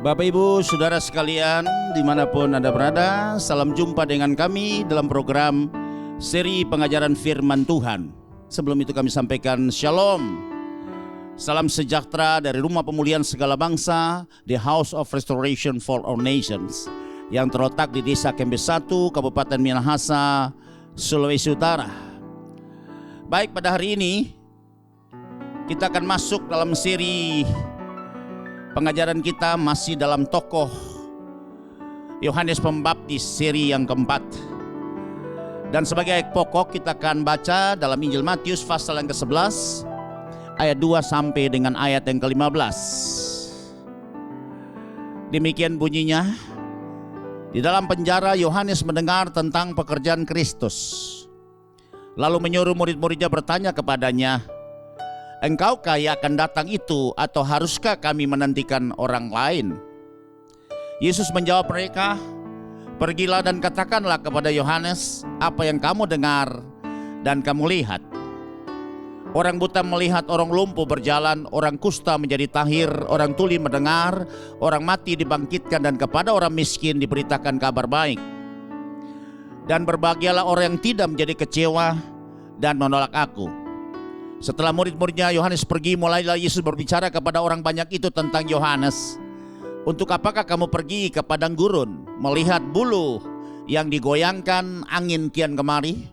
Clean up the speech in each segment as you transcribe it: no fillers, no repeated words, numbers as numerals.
Bapak Ibu Saudara sekalian dimanapun Anda berada, salam jumpa dengan kami dalam program seri pengajaran firman Tuhan. Sebelum itu kami sampaikan Shalom, salam sejahtera dari Rumah Pemulihan Segala Bangsa, The House of Restoration for All Nations, yang terletak di Desa Kembe 1, Kabupaten Minahasa, Sulawesi Utara. Baik, pada hari ini kita akan masuk dalam seri pengajaran kita masih dalam tokoh Yohanes Pembaptis seri yang keempat. Dan sebagai ayat pokok kita akan baca dalam Injil Matius pasal yang ke-11 ayat 2 sampai dengan ayat yang ke-15. Demikian bunyinya. Di dalam penjara Yohanes mendengar tentang pekerjaan Kristus, lalu menyuruh murid-muridnya bertanya kepadanya, "Engkaukah yang akan datang itu, atau haruskah kami menantikan orang lain?" Yesus menjawab mereka, "Pergilah dan katakanlah kepada Yohanes apa yang kamu dengar dan kamu lihat. Orang buta melihat, orang lumpuh berjalan, orang kusta menjadi tahir, orang tuli mendengar, orang mati dibangkitkan, dan kepada orang miskin diberitakan kabar baik. Dan berbahagialah orang yang tidak menjadi kecewa dan menolak aku." Setelah murid-muridnya Yohanes pergi, mulailah Yesus berbicara kepada orang banyak itu tentang Yohanes. "Untuk apakah kamu pergi ke padang gurun, melihat bulu yang digoyangkan angin kian kemari?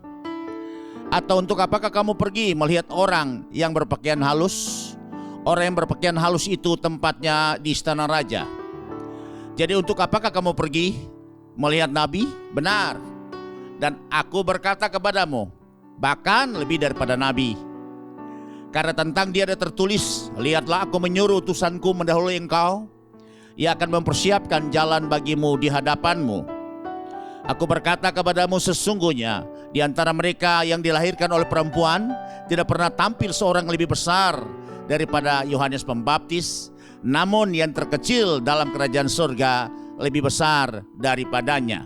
Atau untuk apakah kamu pergi melihat orang yang berpakaian halus? Orang yang berpakaian halus itu tempatnya di istana raja. Jadi untuk apakah kamu pergi melihat nabi? Benar, dan aku berkata kepadamu, bahkan lebih daripada nabi. Karena tentang dia ada tertulis, lihatlah aku menyuruh utusanku mendahului engkau. Ia akan mempersiapkan jalan bagimu di hadapanmu. Aku berkata kepadamu, sesungguhnya di antara mereka yang dilahirkan oleh perempuan tidak pernah tampil seorang lebih besar daripada Yohanes Pembaptis, namun yang terkecil dalam kerajaan surga lebih besar daripadanya."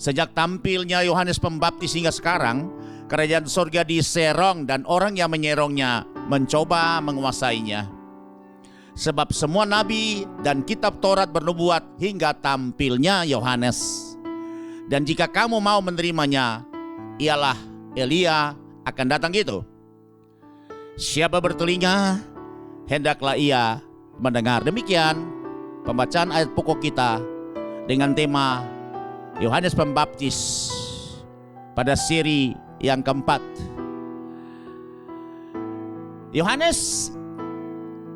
Sejak tampilnya Yohanes Pembaptis hingga sekarang, kerajaan surga diserong dan orang yang menyerongnya mencoba menguasainya. Sebab semua nabi dan kitab Taurat bernubuat hingga tampilnya Yohanes. Dan jika kamu mau menerimanya, ialah Elia akan datang gitu. Siapa bertelinga, hendaklah ia mendengar. Demikian pembacaan ayat pokok kita dengan tema Yohanes Pembaptis pada seri yang keempat. Yohanes,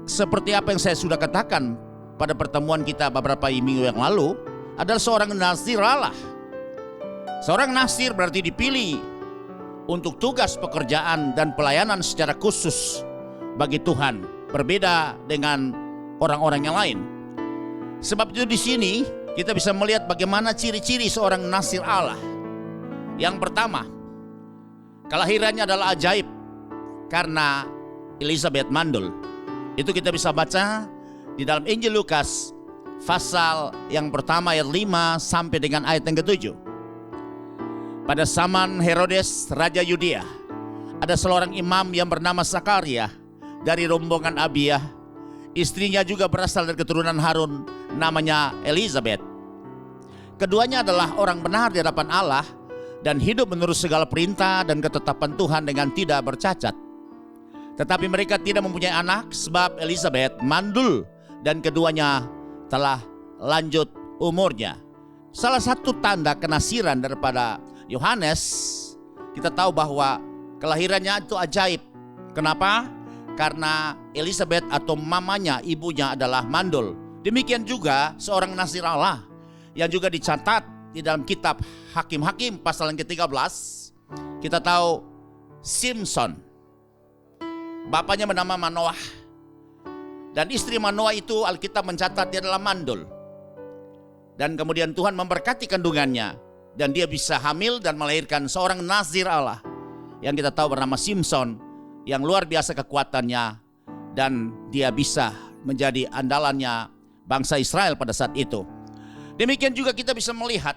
seperti apa yang saya sudah katakan pada pertemuan kita beberapa minggu yang lalu, adalah seorang nazir Allah. Seorang nazir berarti dipilih untuk tugas pekerjaan dan pelayanan secara khusus bagi Tuhan, berbeda dengan orang-orang yang lain. Sebab itu di sini kita bisa melihat bagaimana ciri-ciri seorang nazir Allah. Yang pertama, kelahirannya adalah ajaib karena Elizabeth mandul. Itu kita bisa baca di dalam Injil Lukas pasal yang pertama ayat 5 sampai dengan ayat yang ke-7. Pada zaman Herodes Raja Yudea, ada seorang imam yang bernama Zakaria dari rombongan Abia. Istrinya juga berasal dari keturunan Harun, namanya Elizabeth. Keduanya adalah orang benar di hadapan Allah dan hidup menurut segala perintah dan ketetapan Tuhan dengan tidak bercacat. Tetapi mereka tidak mempunyai anak sebab Elizabeth mandul dan keduanya telah lanjut umurnya. Salah satu tanda kenasiran daripada Yohanes, kita tahu bahwa kelahirannya itu ajaib. Kenapa? Karena Elizabeth atau mamanya, ibunya adalah mandul. Demikian juga seorang nazir Allah yang juga dicatat di dalam kitab Hakim-Hakim pasal yang ke-13. Kita tahu Simson, bapaknya bernama Manoah, dan istri Manoah itu Alkitab mencatat dia adalah mandul. Dan kemudian Tuhan memberkati kandungannya dan dia bisa hamil dan melahirkan seorang nazir Allah yang kita tahu bernama Simson, yang luar biasa kekuatannya, dan dia bisa menjadi andalannya bangsa Israel pada saat itu. Demikian juga kita bisa melihat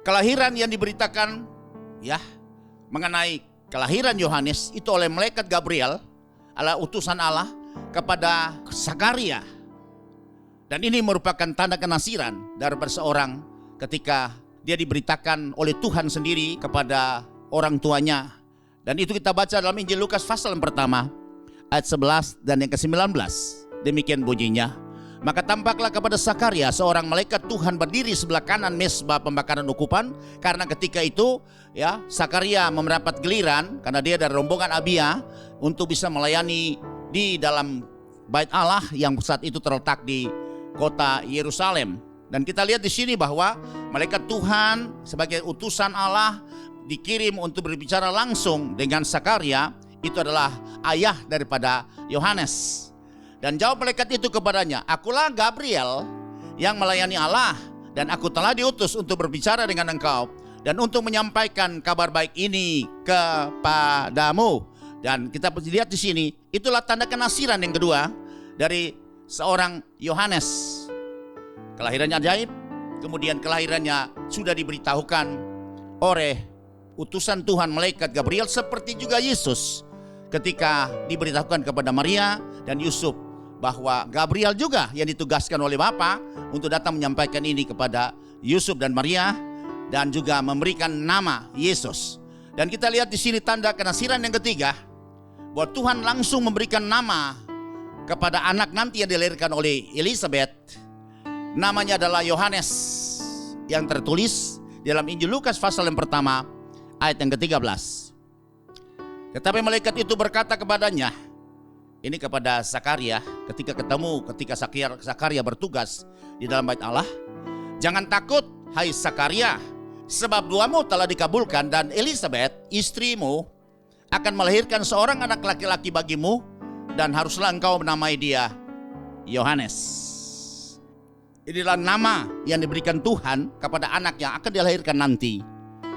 kelahiran yang diberitakan mengenai kelahiran Yohanes itu oleh malaikat Gabriel, adalah utusan Allah kepada Zakaria. Dan ini merupakan tanda kenasiran daripada seorang ketika dia diberitakan oleh Tuhan sendiri kepada orang tuanya. Dan itu kita baca dalam Injil Lukas pasal yang pertama ayat 11 dan yang ke-19. Demikian bunyinya. Maka tampaklah kepada Sakaria seorang malaikat Tuhan berdiri sebelah kanan mezbah pembakaran ukupan. Karena ketika itu ya Sakaria mendapat giliran karena dia dari rombongan Abia untuk bisa melayani di dalam Bait Allah yang saat itu terletak di kota Yerusalem. Dan kita lihat di sini bahwa malaikat Tuhan sebagai utusan Allah dikirim untuk berbicara langsung dengan Sakaria. Itu adalah ayah daripada Yohanes. Dan jawab malaikat itu kepadanya, "Akulah Gabriel yang melayani Allah, dan aku telah diutus untuk berbicara dengan engkau dan untuk menyampaikan kabar baik ini kepadamu." Dan kita lihat di sini, itulah tanda kenasiran yang kedua dari seorang Yohanes. Kelahirannya ajaib, kemudian kelahirannya sudah diberitahukan oleh utusan Tuhan malaikat Gabriel, seperti juga Yesus ketika diberitahukan kepada Maria dan Yusuf bahwa Gabriel juga yang ditugaskan oleh Bapa untuk datang menyampaikan ini kepada Yusuf dan Maria dan juga memberikan nama Yesus. Dan kita lihat di sini tanda kenasiran yang ketiga, bahwa Tuhan langsung memberikan nama kepada anak nanti yang dilahirkan oleh Elizabeth. Namanya adalah Yohanes, yang tertulis dalam Injil Lukas pasal yang pertama ayat yang ke-13. Tetapi malaikat itu berkata kepadanya, ini kepada Sakaria ketika Sakaria bertugas di dalam Bait Allah, "Jangan takut, hai Sakaria, sebab doamu telah dikabulkan dan Elizabeth istrimu akan melahirkan seorang anak laki-laki bagimu dan haruslah engkau menamai dia Yohanes." Inilah nama yang diberikan Tuhan kepada anak yang akan dilahirkan nanti.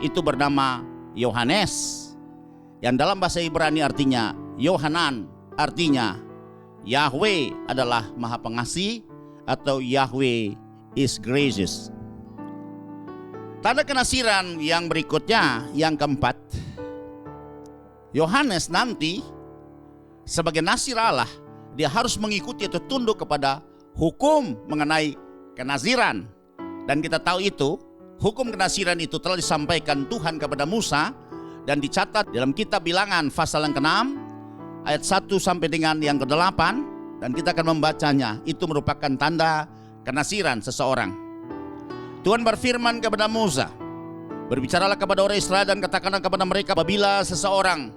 Itu bernama Yohanes, yang dalam bahasa Ibrani artinya Yohanan, artinya Yahweh adalah Maha Pengasih atau Yahweh is gracious. Tanda kenasiran yang berikutnya, yang keempat, Yohanes nanti sebagai nasir Allah, dia harus mengikuti atau tunduk kepada hukum mengenai kenaziran. Dan kita tahu itu, hukum kenasiran itu telah disampaikan Tuhan kepada Musa dan dicatat dalam kitab Bilangan pasal yang ke-6 ayat 1 sampai dengan yang ke-8, dan kita akan membacanya. Itu merupakan tanda kenasiran seseorang. Tuhan berfirman kepada Musa, "Berbicaralah kepada orang Israel dan katakanlah kepada mereka, apabila seseorang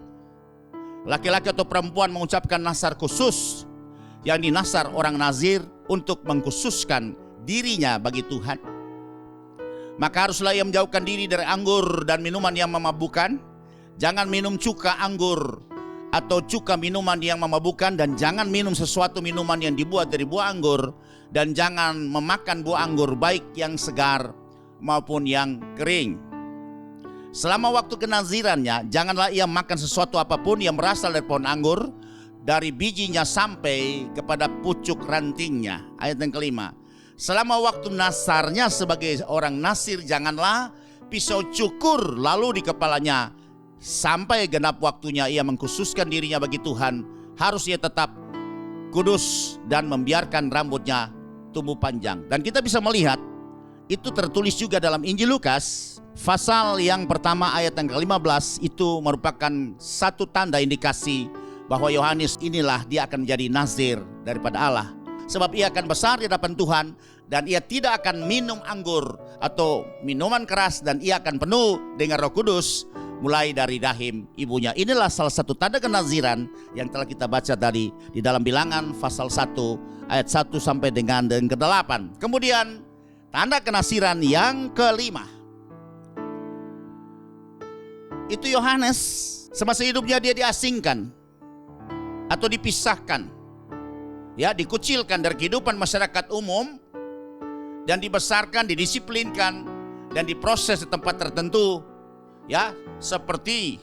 laki-laki atau perempuan mengucapkan nasar khusus, yang dinasar orang nazir untuk mengkhususkan dirinya bagi Tuhan, maka haruslah ia menjauhkan diri dari anggur dan minuman yang memabukkan. Jangan minum cuka anggur atau cuka minuman yang memabukkan, dan jangan minum sesuatu minuman yang dibuat dari buah anggur, dan jangan memakan buah anggur baik yang segar maupun yang kering. Selama waktu kenazirannya, janganlah ia makan sesuatu apapun yang berasal dari pohon anggur, dari bijinya sampai kepada pucuk rantingnya." Ayat yang kelima, selama waktu nasarnya sebagai orang nasir, janganlah pisau cukur lalu di kepalanya. Sampai genap waktunya ia mengkhususkan dirinya bagi Tuhan, harus ia tetap kudus dan membiarkan rambutnya tumbuh panjang. Dan kita bisa melihat itu tertulis juga dalam Injil Lukas pasal yang pertama ayat yang ke-15. Itu merupakan satu tanda indikasi bahwa Yohanes inilah dia akan menjadi nazir daripada Allah. Sebab ia akan besar di hadapan Tuhan, dan ia tidak akan minum anggur atau minuman keras, dan ia akan penuh dengan Roh Kudus mulai dari rahim ibunya. Inilah salah satu tanda kenaziran yang telah kita baca tadi di dalam Bilangan pasal 1 ayat 1 sampai dengan yang ke-8. Kemudian tanda kenasiran yang kelima, itu Yohanes semasa hidupnya dia diasingkan atau dipisahkan, ya, dikucilkan dari kehidupan masyarakat umum dan dibesarkan, didisiplinkan dan diproses di tempat tertentu, ya, seperti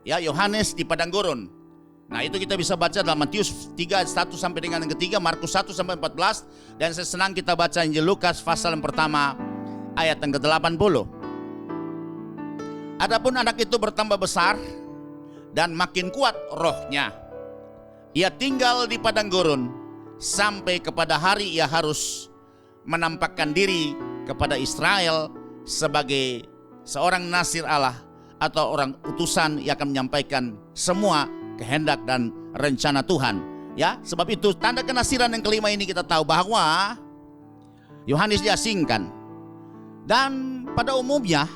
ya Yohanes di padang gurun. Nah, itu kita bisa baca dalam Matius 3 ayat 1 sampai dengan yang ketiga, Markus 1 sampai 14, dan saya senang kita baca Injil Lukas pasal yang pertama ayat yang ke-80. Adapun anak itu bertambah besar dan makin kuat rohnya. Ia tinggal di padang gurun sampai kepada hari ia harus menampakkan diri kepada Israel sebagai seorang nasir Allah atau orang utusan yang akan menyampaikan semua kehendak dan rencana Tuhan. Ya, sebab itu tanda kenasiran yang kelima ini kita tahu bahwa Yohanes diasingkan. Dan pada umumnya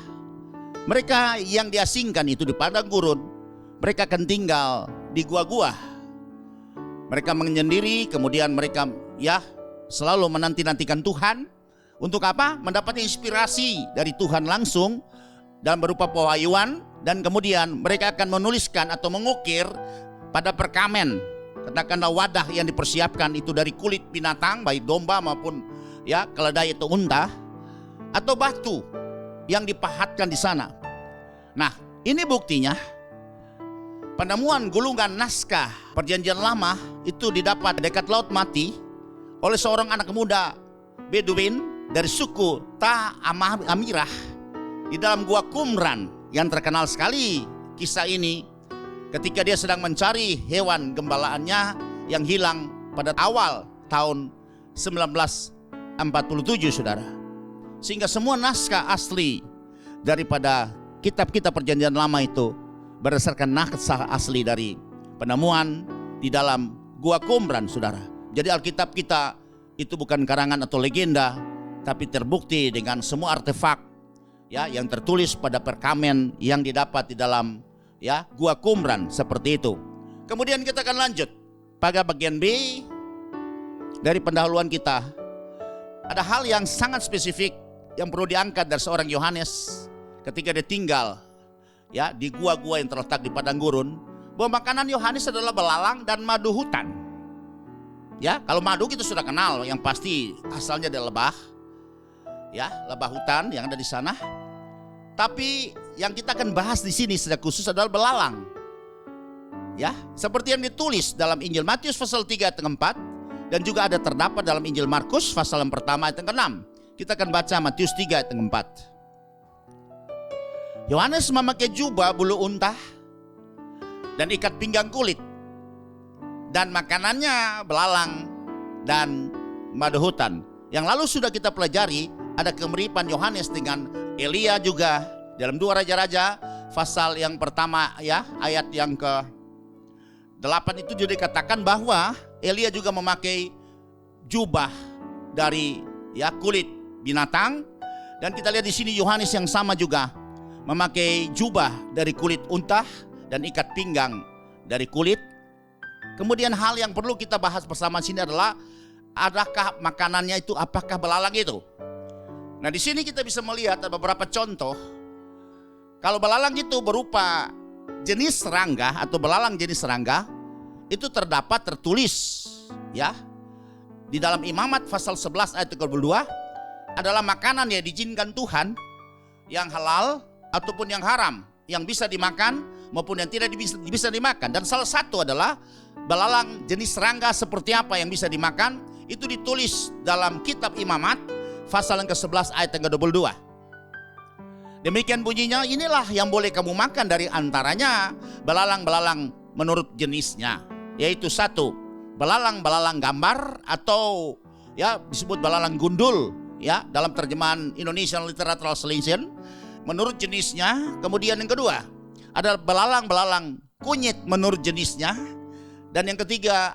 mereka yang diasingkan itu di padang gurun, mereka akan tinggal di gua-gua. Mereka menyendiri, kemudian mereka selalu menanti-nantikan Tuhan. Untuk apa? Mendapat inspirasi dari Tuhan langsung dalam berupa pewahyuan. Dan kemudian mereka akan menuliskan atau mengukir pada perkamen. Katakanlah wadah yang dipersiapkan itu dari kulit binatang, baik domba maupun keledai atau unta. Atau batu yang dipahatkan di sana. Nah, ini buktinya. Penemuan gulungan naskah Perjanjian Lama itu didapat dekat Laut Mati oleh seorang anak muda Beduin dari suku Amirah di dalam gua Qumran, yang terkenal sekali kisah ini ketika dia sedang mencari hewan gembalaannya yang hilang pada awal tahun 1947, saudara. Sehingga semua naskah asli daripada kitab-kitab Perjanjian Lama itu berdasarkan naskah asli dari penemuan di dalam gua Qumran, saudara. Jadi Alkitab kita itu bukan karangan atau legenda, tapi terbukti dengan semua artefak yang tertulis pada perkamen yang didapat di dalam gua Qumran seperti itu. Kemudian kita akan lanjut pada bagian B dari pendahuluan kita. Ada hal yang sangat spesifik yang perlu diangkat dari seorang Yohanes ketika dia tinggal di gua-gua yang terletak di padang gurun, bahwa makanan Yohanes adalah belalang dan madu hutan. Kalau madu kita sudah kenal, yang pasti asalnya dari lebah, lebah hutan yang ada di sana. Tapi yang kita akan bahas di sini secara khusus adalah belalang. Seperti yang ditulis dalam Injil Matius pasal 3 ayat 4 dan juga ada terdapat dalam Injil Markus pasal yang pertama ayat 6. Kita akan baca Matius 3 ayat 4. Yohanes memakai jubah bulu unta dan ikat pinggang kulit, dan makanannya belalang dan madu hutan. Yang lalu sudah kita pelajari ada kemiripan Yohanes dengan Elia juga dalam 2 Raja-Raja pasal yang pertama ayat yang ke-8 itu juga dikatakan bahwa Elia juga memakai jubah dari kulit binatang, dan kita lihat di sini Yohanes yang sama juga memakai jubah dari kulit unta dan ikat pinggang dari kulit. Kemudian hal yang perlu kita bahas bersama sini adalah adakah makanannya itu apakah belalang itu. Nah, di sini kita bisa melihat ada beberapa contoh. Kalau belalang itu berupa jenis serangga atau belalang jenis serangga, itu tertulis di dalam Imamat pasal 11 ayat 32 adalah makanan yang diizinkan Tuhan, yang halal ataupun yang haram, yang bisa dimakan maupun yang tidak bisa dimakan. Dan salah satu adalah belalang jenis serangga seperti apa yang bisa dimakan, itu ditulis dalam kitab Imamat pasal yang ke-11 ayat yang ke-22. Demikian bunyinya, inilah yang boleh kamu makan dari antaranya belalang-belalang menurut jenisnya, yaitu 1, belalang-belalang gambar atau disebut belalang gundul dalam terjemahan Indonesian Literary Translation menurut jenisnya. Kemudian yang kedua adalah belalang-belalang kunyit menurut jenisnya, dan yang ketiga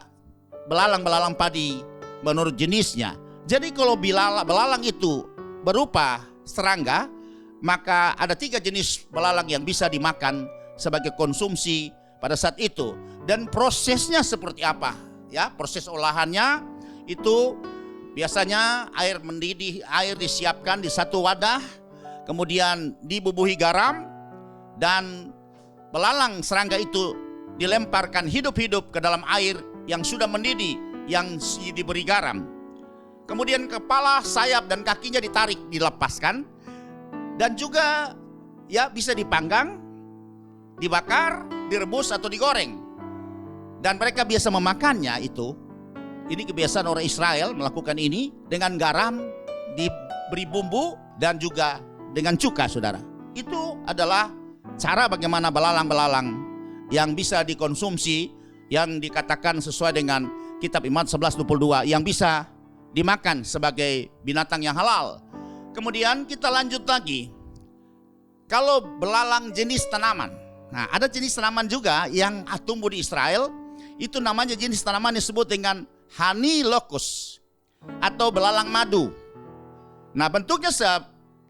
belalang-belalang padi menurut jenisnya. Jadi kalau belalang itu berupa serangga, maka ada 3 jenis belalang yang bisa dimakan sebagai konsumsi pada saat itu. Dan prosesnya seperti apa? Proses olahannya itu biasanya air mendidih, air disiapkan di satu wadah, kemudian dibubuhi garam, dan belalang serangga itu dilemparkan hidup-hidup ke dalam air yang sudah mendidih, yang diberi garam. Kemudian kepala, sayap, dan kakinya ditarik, dilepaskan, dan juga bisa dipanggang, dibakar, direbus, atau digoreng. Dan mereka biasa memakannya itu. Ini kebiasaan orang Israel melakukan ini dengan garam, diberi bumbu, dan juga dengan cuka, saudara. Itu adalah cara bagaimana belalang-belalang yang bisa dikonsumsi, yang dikatakan sesuai dengan Kitab Imamat 11:22 yang bisa dimakan sebagai binatang yang halal. Kemudian kita lanjut lagi. Kalau belalang jenis tanaman. Nah, ada jenis tanaman juga yang tumbuh di Israel. Itu namanya jenis tanaman disebut dengan honey locust atau belalang madu. Nah, bentuknya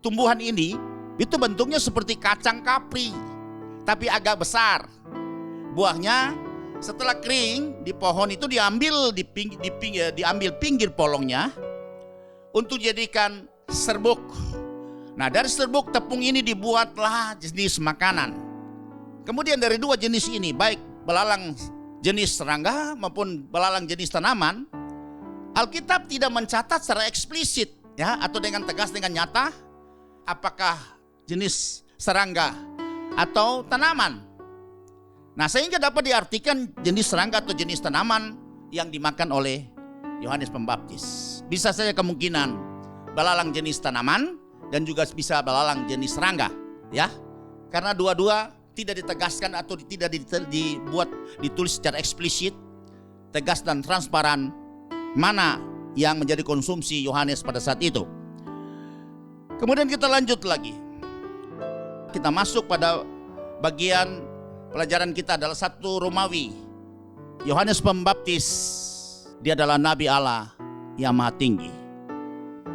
tumbuhan ini itu bentuknya seperti kacang kapri, tapi agak besar. Buahnya setelah kering di pohon itu diambil diambil pinggir polongnya untuk jadikan serbuk. Nah, dari serbuk tepung ini dibuatlah jenis makanan. Kemudian dari dua jenis ini, baik belalang jenis serangga maupun belalang jenis tanaman, Alkitab tidak mencatat secara eksplisit ya atau dengan tegas dengan nyata apakah jenis serangga atau tanaman. Nah, sehingga dapat diartikan jenis serangga atau jenis tanaman yang dimakan oleh Yohanes Pembaptis. Bisa saja kemungkinan belalang jenis tanaman dan juga bisa belalang jenis serangga, ya. Karena dua-dua tidak ditegaskan atau tidak ditulis secara eksplisit, tegas dan transparan mana yang menjadi konsumsi Yohanes pada saat itu. Kemudian kita lanjut lagi. Kita masuk pada bagian pelajaran kita adalah 1 Romawi. Yohanes Pembaptis, dia adalah nabi Allah yang maha tinggi.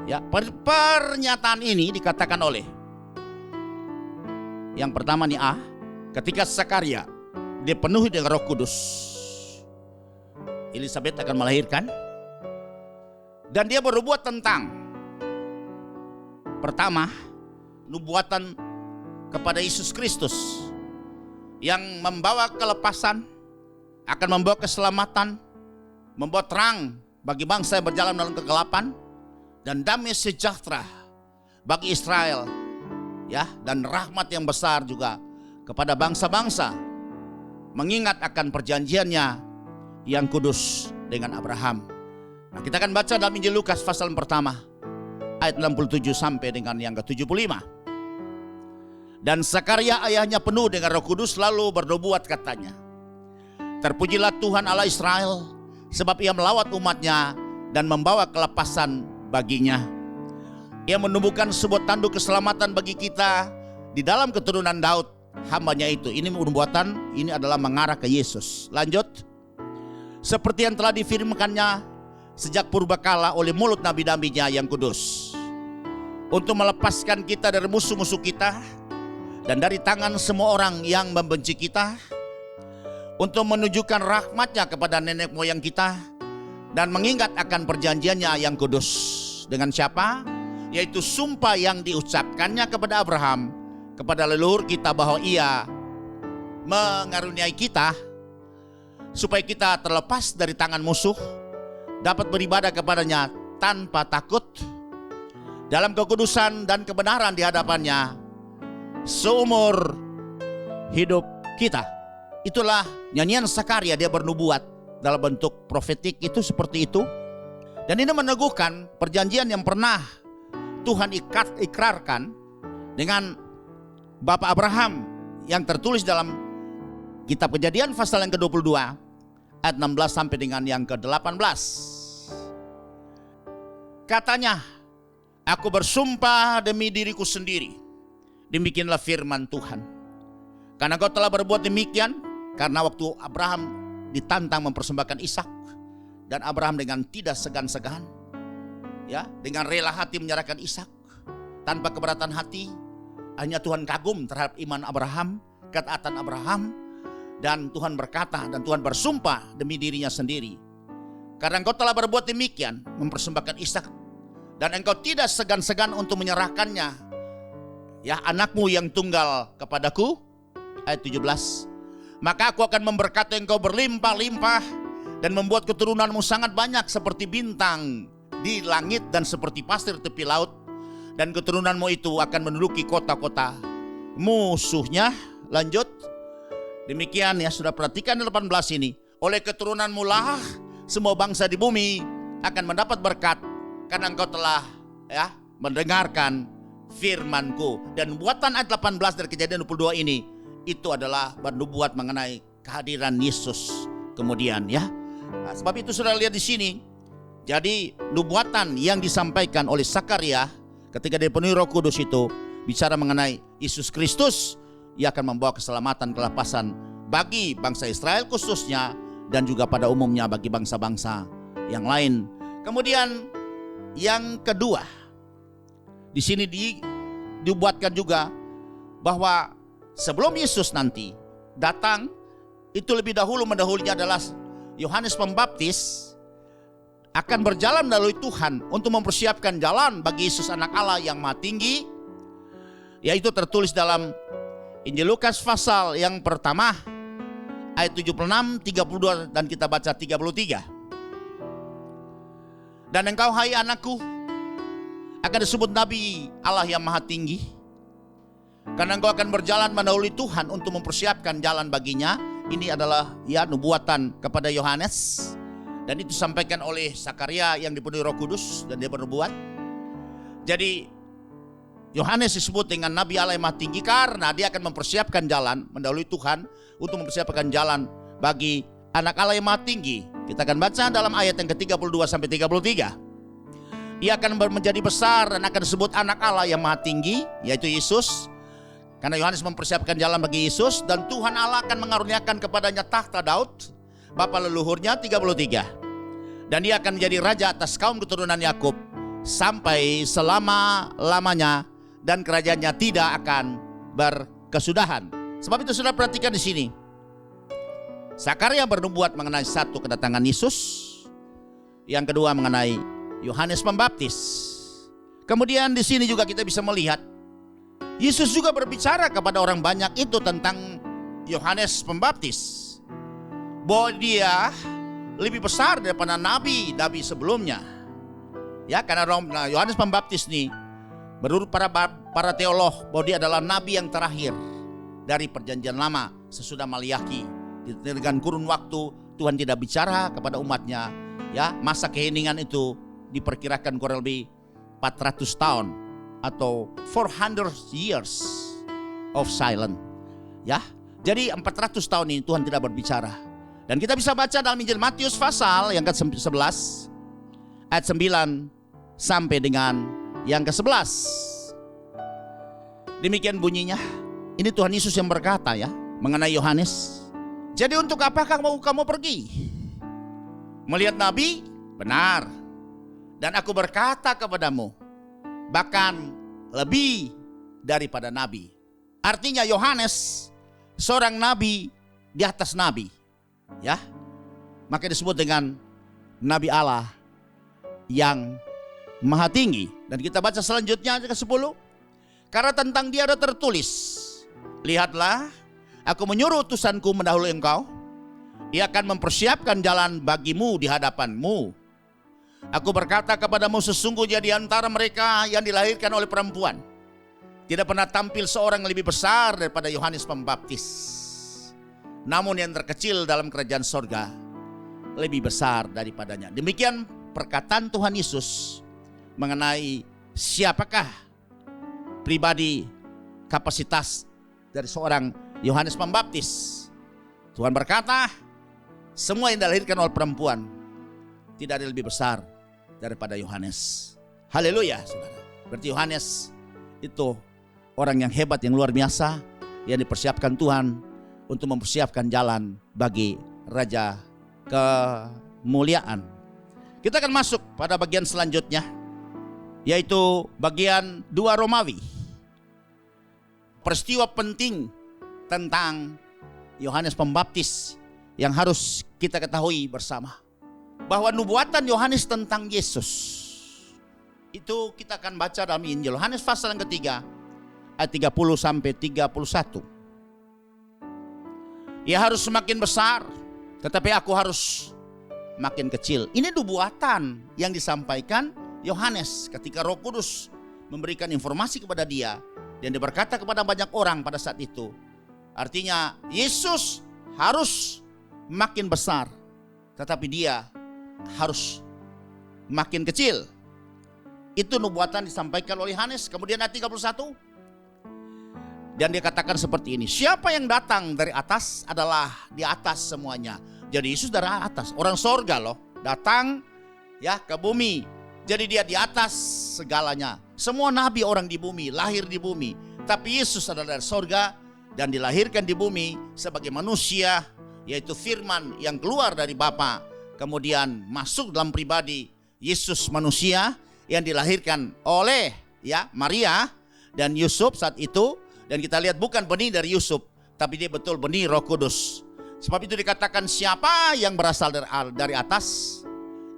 Ya, pernyataan ini dikatakan oleh yang pertama nih ketika Zakaria dipenuhi dengan Roh Kudus, Elisabet akan melahirkan dan dia bernubuat tentang pertama nubuatan kepada Yesus Kristus yang membawa kelepasan, akan membawa keselamatan, membawa terang bagi bangsa yang berjalan dalam kegelapan, dan damai sejahtera bagi Israel, ya, dan rahmat yang besar juga kepada bangsa-bangsa, mengingat akan perjanjiannya yang kudus dengan Abraham. Nah, kita akan baca dalam Injil Lukas pasal pertama ayat 67 sampai dengan yang ke-75. Dan Zakaria ayahnya penuh dengan Roh Kudus lalu bernubuat katanya, terpujilah Tuhan Allah Israel, sebab ia melawat umatnya dan membawa kelepasan baginya. Ia menumbuhkan sebuah tanduk keselamatan bagi kita di dalam keturunan Daud, hambanya itu. Ini nubuatan, ini adalah mengarah ke Yesus. Lanjut. Seperti yang telah difirmankannya sejak purbakala oleh mulut nabi-nabinya yang kudus, untuk melepaskan kita dari musuh-musuh kita dan dari tangan semua orang yang membenci kita, untuk menunjukkan rahmatnya kepada nenek moyang kita dan mengingat akan perjanjiannya yang kudus. Dengan siapa? Yaitu sumpah yang diucapkannya kepada Abraham, kepada leluhur kita, bahwa ia mengaruniai kita supaya kita terlepas dari tangan musuh, dapat beribadah kepadanya tanpa takut dalam kekudusan dan kebenaran di hadapannya seumur hidup kita. Itulah nyanyian Zakaria, dia bernubuat dalam bentuk profetik itu seperti itu. Dan ini meneguhkan perjanjian yang pernah Tuhan ikrarkan dengan Bapak Abraham yang tertulis dalam Kitab Kejadian pasal yang ke-22 ayat 16 sampai dengan yang ke-18. Katanya, aku bersumpah demi diriku sendiri, demikianlah firman Tuhan, karena kau telah berbuat demikian. Karena waktu Abraham ditantang mempersembahkan Ishak, dan Abraham dengan tidak segan-segan, ya, dengan rela hati menyerahkan Ishak tanpa keberatan hati. Hanya Tuhan kagum terhadap iman Abraham, ketaatan Abraham, dan Tuhan berkata dan Tuhan bersumpah demi dirinya sendiri, karena engkau telah berbuat demikian, mempersembahkan Ishak, dan engkau tidak segan-segan untuk menyerahkannya, ya, anakmu yang tunggal kepadaku. Ayat 17. Maka aku akan memberkati engkau berlimpah-limpah dan membuat keturunanmu sangat banyak seperti bintang di langit dan seperti pasir tepi laut, dan keturunanmu itu akan menduduki kota-kota musuhnya. Lanjut. Demikian, ya, sudah perhatikan 18 ini. Oleh keturunanmu lah semua bangsa di bumi akan mendapat berkat, karena engkau telah, ya, mendengarkan firmanku. Dan buatan ayat 18 dari Kejadian 22 ini itu adalah bernubuat mengenai kehadiran Yesus kemudian, ya. Nah, sebab itu saudara lihat di sini. Jadi nubuatan yang disampaikan oleh Sakaria ketika dipenuhi Roh Kudus itu bicara mengenai Yesus Kristus. Ia akan membawa keselamatan, kelepasan bagi bangsa Israel khususnya, dan juga pada umumnya bagi bangsa-bangsa yang lain. Kemudian yang kedua, di sini dibuatkan juga bahwa sebelum Yesus nanti datang, itu lebih dahulu mendahulunya adalah Yohanes Pembaptis akan berjalan melalui Tuhan untuk mempersiapkan jalan bagi Yesus anak Allah yang maha tinggi, yaitu tertulis dalam Injil Lukas pasal yang pertama ayat 76, 32 dan kita baca 33. Dan engkau hai anakku akan disebut Nabi Allah yang maha tinggi, karena engkau akan berjalan mendahului Tuhan untuk mempersiapkan jalan baginya. Ini adalah nubuatan kepada Yohanes. Dan itu disampaikan oleh Sakaria yang dipenuhi Roh Kudus dan dia bernubuat. Jadi Yohanes disebut dengan Nabi Allah yang maha tinggi karena dia akan mempersiapkan jalan mendahului Tuhan untuk mempersiapkan jalan bagi anak Allah yang maha tinggi. Kita akan baca dalam ayat yang ke-32 sampai 33. Ia akan menjadi besar dan akan disebut anak Allah yang maha tinggi, yaitu Yesus. Karena Yohanes mempersiapkan jalan bagi Yesus, dan Tuhan Allah akan mengaruniakan kepadanya tahta Daud, bapa leluhurnya, 33. Dan dia akan menjadi raja atas kaum keturunan Yakub sampai selama-lamanya, dan kerajaannya tidak akan berkesudahan. Sebab itu sudah perhatikan di sini. Sakaria bernubuat mengenai satu, kedatangan Yesus. Yang kedua mengenai Yohanes Pembaptis. Kemudian di sini juga kita bisa melihat Yesus juga berbicara kepada orang banyak itu tentang Yohanes Pembaptis, bahwa dia lebih besar daripada nabi-nabi sebelumnya. Ya, karena Yohanes Pembaptis nih, menurut para teolog, bahwa dia adalah nabi yang terakhir dari perjanjian lama sesudah Maliaki. Dengan kurun waktu Tuhan tidak bicara kepada umatnya. Ya, masa keheningan itu diperkirakan kurang lebih 400 tahun atau 400 years of silence. Ya, jadi 400 tahun ini Tuhan tidak berbicara. Dan kita bisa baca dalam Injil Matius pasal yang ke-11 ayat 9 sampai dengan yang ke-11. Demikian bunyinya. Ini Tuhan Yesus yang berkata ya mengenai Yohanes. Jadi untuk apakah mau kamu pergi? Melihat nabi? Benar. Dan aku berkata kepadamu, bahkan lebih daripada nabi. Artinya Yohanes seorang nabi di atas nabi. Ya, maka disebut dengan Nabi Allah yang maha tinggi. Dan kita baca selanjutnya ke-10. Karena tentang dia ada tertulis, lihatlah, aku menyuruh utusanku mendahului engkau. Ia akan mempersiapkan jalan bagimu di hadapanmu. Aku berkata kepadamu, sesungguhnya di antara mereka yang dilahirkan oleh perempuan tidak pernah tampil seorang yang lebih besar daripada Yohanes Pembaptis. Namun yang terkecil dalam kerajaan sorga lebih besar daripadanya. Demikian perkataan Tuhan Yesus mengenai siapakah pribadi kapasitas dari seorang Yohanes Pembaptis. Tuhan berkata, semua yang dilahirkan oleh perempuan tidak ada lebih besar daripada Yohanes. Haleluya, saudara. Berarti Yohanes itu orang yang hebat, yang luar biasa, yang dipersiapkan Tuhan untuk mempersiapkan jalan bagi Raja kemuliaan. Kita akan masuk pada bagian selanjutnya, yaitu bagian 2 Romawi. Peristiwa penting tentang Yohanes Pembaptis yang harus kita ketahui bersama. Bahwa nubuatan Yohanes tentang Yesus itu kita akan baca dalam Injil Yohanes pasal yang ketiga ayat 30 sampai 31. Ia harus semakin besar, tetapi aku harus makin kecil. Ini nubuatan yang disampaikan Yohanes ketika Roh Kudus memberikan informasi kepada dia, dan dia berkata kepada banyak orang pada saat itu. Artinya Yesus harus makin besar, tetapi dia harus makin kecil. Itu nubuatan disampaikan oleh Yohanes. Kemudian ayat 31. Dan dia katakan seperti ini, siapa yang datang dari atas adalah di atas semuanya. Jadi Yesus dari atas, orang sorga loh, datang ya ke bumi. Jadi dia di atas segalanya. Semua nabi orang di bumi, lahir di bumi. Tapi Yesus adalah dari sorga dan dilahirkan di bumi sebagai manusia, yaitu firman yang keluar dari Bapa. Kemudian masuk dalam pribadi Yesus manusia yang dilahirkan oleh ya Maria dan Yusuf saat itu. Dan kita lihat bukan benih dari Yusuf, tapi dia betul benih Roh Kudus. Sebab itu dikatakan siapa yang berasal dari atas,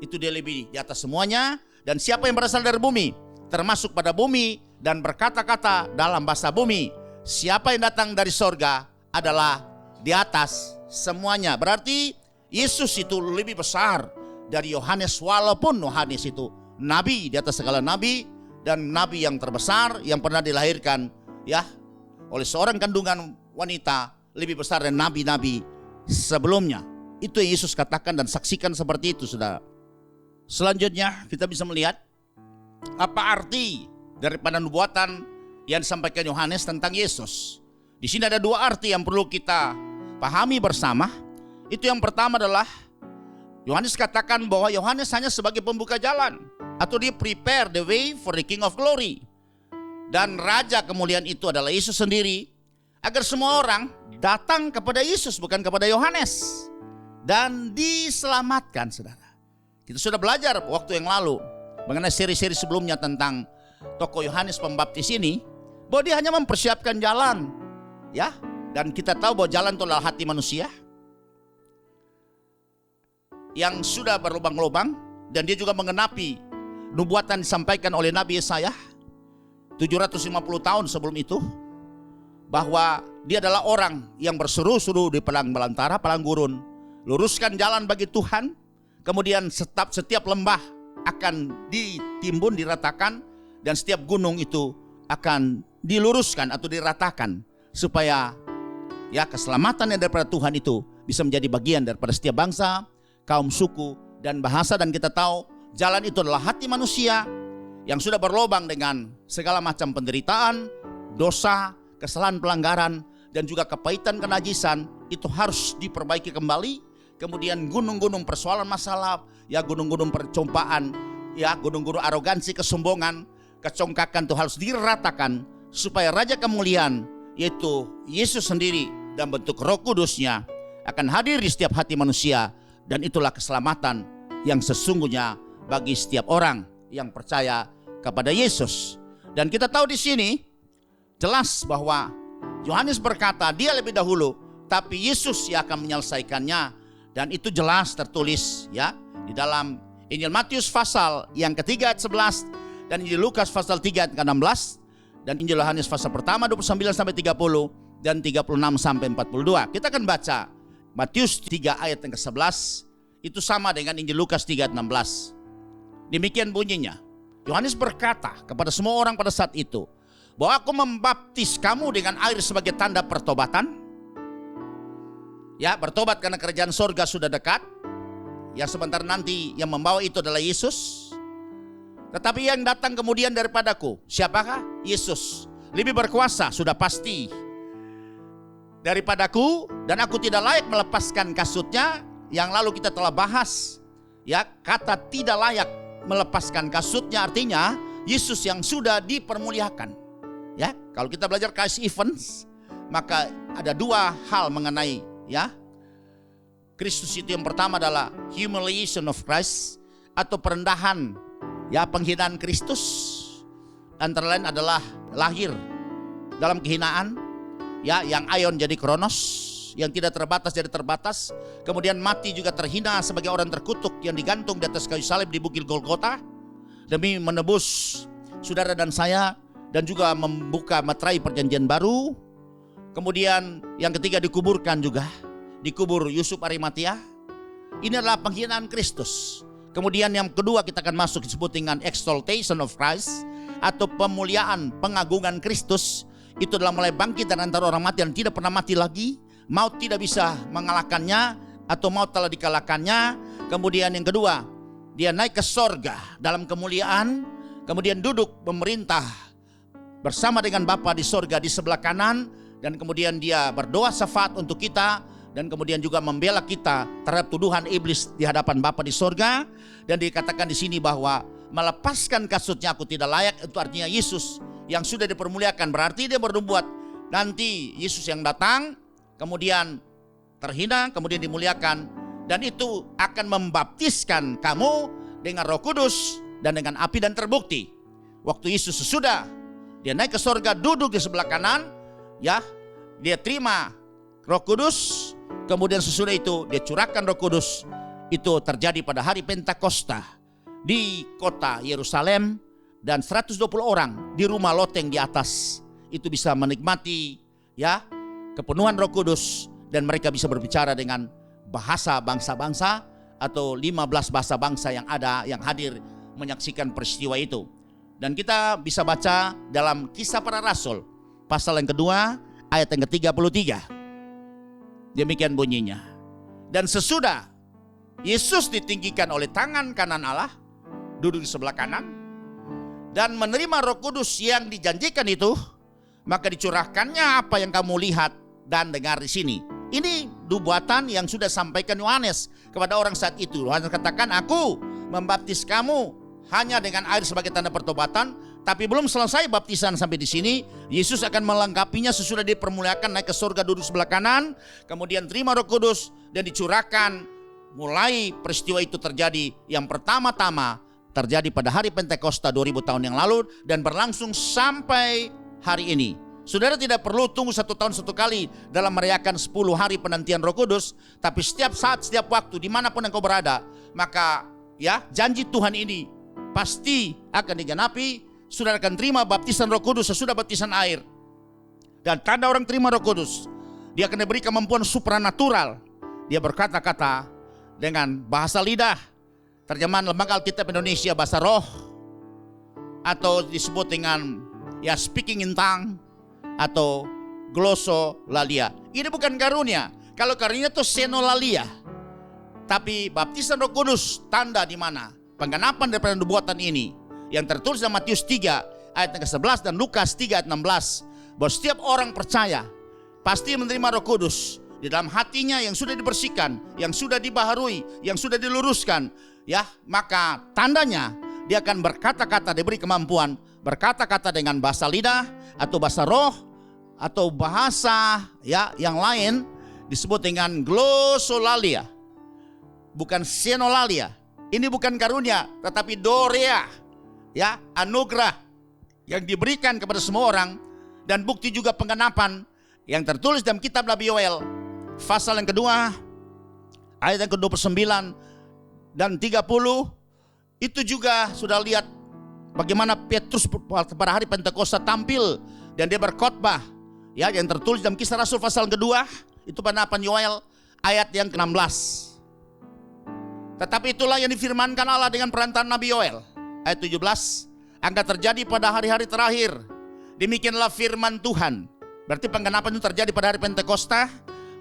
itu dia lebih di atas semuanya. Dan siapa yang berasal dari bumi, termasuk pada bumi dan berkata-kata dalam bahasa bumi. Siapa yang datang dari sorga adalah di atas semuanya. Berarti Yesus itu lebih besar dari Yohanes, walaupun Yohanes itu nabi di atas segala nabi dan nabi yang terbesar yang pernah dilahirkan ya oleh seorang kandungan wanita, lebih besar dari nabi-nabi sebelumnya. Itu yang Yesus katakan dan saksikan seperti itu, saudara. Selanjutnya kita bisa melihat apa arti daripada nubuatan yang disampaikan Yohanes tentang Yesus. Di sini ada dua arti yang perlu kita pahami bersama. Itu yang pertama adalah Yohanes katakan bahwa Yohanes hanya sebagai pembuka jalan, atau dia prepare the way for the King of Glory. Dan Raja kemuliaan itu adalah Yesus sendiri, agar semua orang datang kepada Yesus, bukan kepada Yohanes, dan diselamatkan, saudara. Kita sudah belajar waktu yang lalu mengenai seri-seri sebelumnya tentang tokoh Yohanes Pembaptis ini, bahwa dia hanya mempersiapkan jalan, ya. Dan kita tahu bahwa jalan itu adalah hati manusia yang sudah berlubang-lubang, dan dia juga mengenapi nubuatan disampaikan oleh Nabi Yesaya 750 tahun sebelum itu, bahwa dia adalah orang yang berseru-seru di padang belantara, padang gurun, luruskan jalan bagi Tuhan. Kemudian setiap lembah akan ditimbun, diratakan, dan setiap gunung itu akan diluruskan atau diratakan, supaya ya keselamatan yang daripada Tuhan itu bisa menjadi bagian daripada setiap bangsa, kaum, suku, dan bahasa. Dan kita tahu jalan itu adalah hati manusia yang sudah berlobang dengan segala macam penderitaan, dosa, kesalahan, pelanggaran, dan juga kepahitan, kenajisan. Itu harus diperbaiki kembali. Kemudian gunung-gunung persoalan masalah, ya gunung-gunung percompaan, ya gunung-gunung arogansi, kesombongan, kecongkakan itu harus diratakan, supaya Raja kemuliaan, yaitu Yesus sendiri dan bentuk Roh Kudusnya, akan hadir di setiap hati manusia. Dan itulah keselamatan yang sesungguhnya bagi setiap orang yang percaya kepada Yesus. Dan kita tahu di sini jelas bahwa Yohanes berkata dia lebih dahulu, tapi Yesus yang akan menyelesaikannya. Dan itu jelas tertulis ya di dalam Injil Matius pasal yang ketiga ayat 11, dan Injil Lukas pasal 3 ayat 16, dan Injil Yohanes pasal pertama 29 sampai 30 dan 36 sampai 42. Kita akan baca Matius 3 ayat yang ke-11, itu sama dengan Injil Lukas 3 ayat 16. Demikian bunyinya. Yohanes berkata kepada semua orang pada saat itu, bahwa aku membaptis kamu dengan air sebagai tanda pertobatan. Ya, bertobat karena kerajaan sorga sudah dekat. Yang sebentar nanti yang membawa itu adalah Yesus. Tetapi yang datang kemudian daripadaku, siapakah? Yesus. Lebih berkuasa, sudah pasti, daripadaku, dan aku tidak layak melepaskan kasutnya. Yang lalu kita telah bahas, ya, kata tidak layak melepaskan kasutnya artinya Yesus yang sudah dipermuliakan. Ya, kalau kita belajar Christ Evans, maka ada dua hal mengenai ya Kristus itu. Yang pertama adalah humiliation of Christ, atau perendahan, ya, penghinaan Kristus. Antara lain adalah lahir dalam kehinaan, ya, yang aion jadi kronos, yang tidak terbatas jadi terbatas. Kemudian mati juga terhina sebagai orang terkutuk yang digantung di atas kayu salib di Bukit Golgota demi menebus saudara dan saya, dan juga membuka materai perjanjian baru. Kemudian yang ketiga dikuburkan juga, dikubur Yusuf Arimatia. Ini adalah penghinaan Kristus. Kemudian yang kedua kita akan masuk disebut dengan exaltation of Christ, atau pemuliaan, pengagungan Kristus. Itu adalah mulai bangkit dan antara orang mati dan tidak pernah mati lagi. Maut tidak bisa mengalahkannya, atau maut telah dikalahkannya. Kemudian yang kedua, dia naik ke sorga dalam kemuliaan. Kemudian duduk memerintah bersama dengan Bapa di sorga di sebelah kanan. Dan kemudian dia berdoa syafaat untuk kita. dan kemudian juga membela kita terhadap tuduhan iblis di hadapan Bapa di sorga. Dan dikatakan di sini bahwa melepaskan kasutnya aku tidak layak, itu artinya Yesus yang sudah dipermuliakan. Berarti dia bernubuat nanti Yesus yang datang kemudian terhina, kemudian dimuliakan, dan itu akan membaptiskan kamu dengan Roh Kudus dan dengan api. Dan terbukti waktu Yesus sesudah dia naik ke sorga, duduk di sebelah kanan, ya, dia terima Roh Kudus. Kemudian sesudah itu dia curahkan Roh Kudus. Itu terjadi pada hari Pentakosta di kota Yerusalem, dan 120 orang di rumah loteng di atas itu bisa menikmati, ya, kepenuhan Roh Kudus, dan mereka bisa berbicara dengan bahasa bangsa-bangsa atau 15 bahasa bangsa yang ada, yang hadir menyaksikan peristiwa itu. Dan kita bisa baca dalam Kisah Para Rasul pasal yang kedua ayat yang ke-33. Demikian bunyinya. Dan sesudah Yesus ditinggikan oleh tangan kanan Allah, duduk di sebelah kanan, dan menerima Roh Kudus yang dijanjikan itu, maka dicurahkannya apa yang kamu lihat dan dengar di sini. Ini nubuatan yang sudah sampaikan Yohanes kepada orang saat itu. Yohanes katakan, aku membaptis kamu hanya dengan air sebagai tanda pertobatan. Tapi belum selesai baptisan sampai di sini. Yesus akan melengkapinya sesudah dipermuliakan, naik ke surga, duduk sebelah kanan, kemudian terima Roh Kudus dan dicurahkan. Mulai peristiwa itu terjadi, yang pertama-tama terjadi pada hari Pentakosta 2000 tahun yang lalu dan berlangsung sampai hari ini. Saudara tidak perlu tunggu 1 tahun 1 kali dalam merayakan 10 hari penantian Roh Kudus, tapi setiap saat, setiap waktu, dimanapun engkau berada, maka ya, janji Tuhan ini pasti akan digenapi. Saudara akan terima baptisan Roh Kudus sesudah baptisan air. Dan tanda orang terima Roh Kudus, dia akan diberi kemampuan supranatural. Dia berkata-kata dengan bahasa lidah. Terjemahan Lembaga Alkitab Indonesia bahasa roh, atau disebut dengan ya speaking in tongue atau glossolalia. Ini bukan karunia. Kalau karunia itu senolalia. Tapi baptisan Roh Kudus tanda di mana penggenapan daripada nubuatan ini, yang tertulis dalam Matius 3 ayat ke-11 dan Lukas 3 ayat 16, bahwa setiap orang percaya pasti menerima Roh Kudus di dalam hatinya yang sudah dibersihkan, yang sudah dibaharui, yang sudah diluruskan, ya, maka tandanya dia akan berkata-kata, diberi kemampuan berkata-kata dengan bahasa lidah atau bahasa roh atau bahasa ya yang lain, disebut dengan glossolalia, bukan senolalia. Ini bukan karunia tetapi dorea, ya, anugerah yang diberikan kepada semua orang. Dan bukti juga penggenapan yang tertulis dalam kitab Nabi Yoel pasal yang kedua ayat yang ke-29 dan 30. Itu juga sudah lihat bagaimana Petrus pada hari Pentakosta tampil dan dia berkhotbah, ya, yang tertulis dalam Kisah Rasul pasal yang kedua. Itu penggenapan Yoel ayat yang ke-16. Tetapi itulah yang difirmankan Allah dengan perantaraan Nabi Yoel ayat 17, akan terjadi pada hari-hari terakhir. Demikianlah firman Tuhan. Berarti penggenapan itu terjadi pada hari Pentakosta,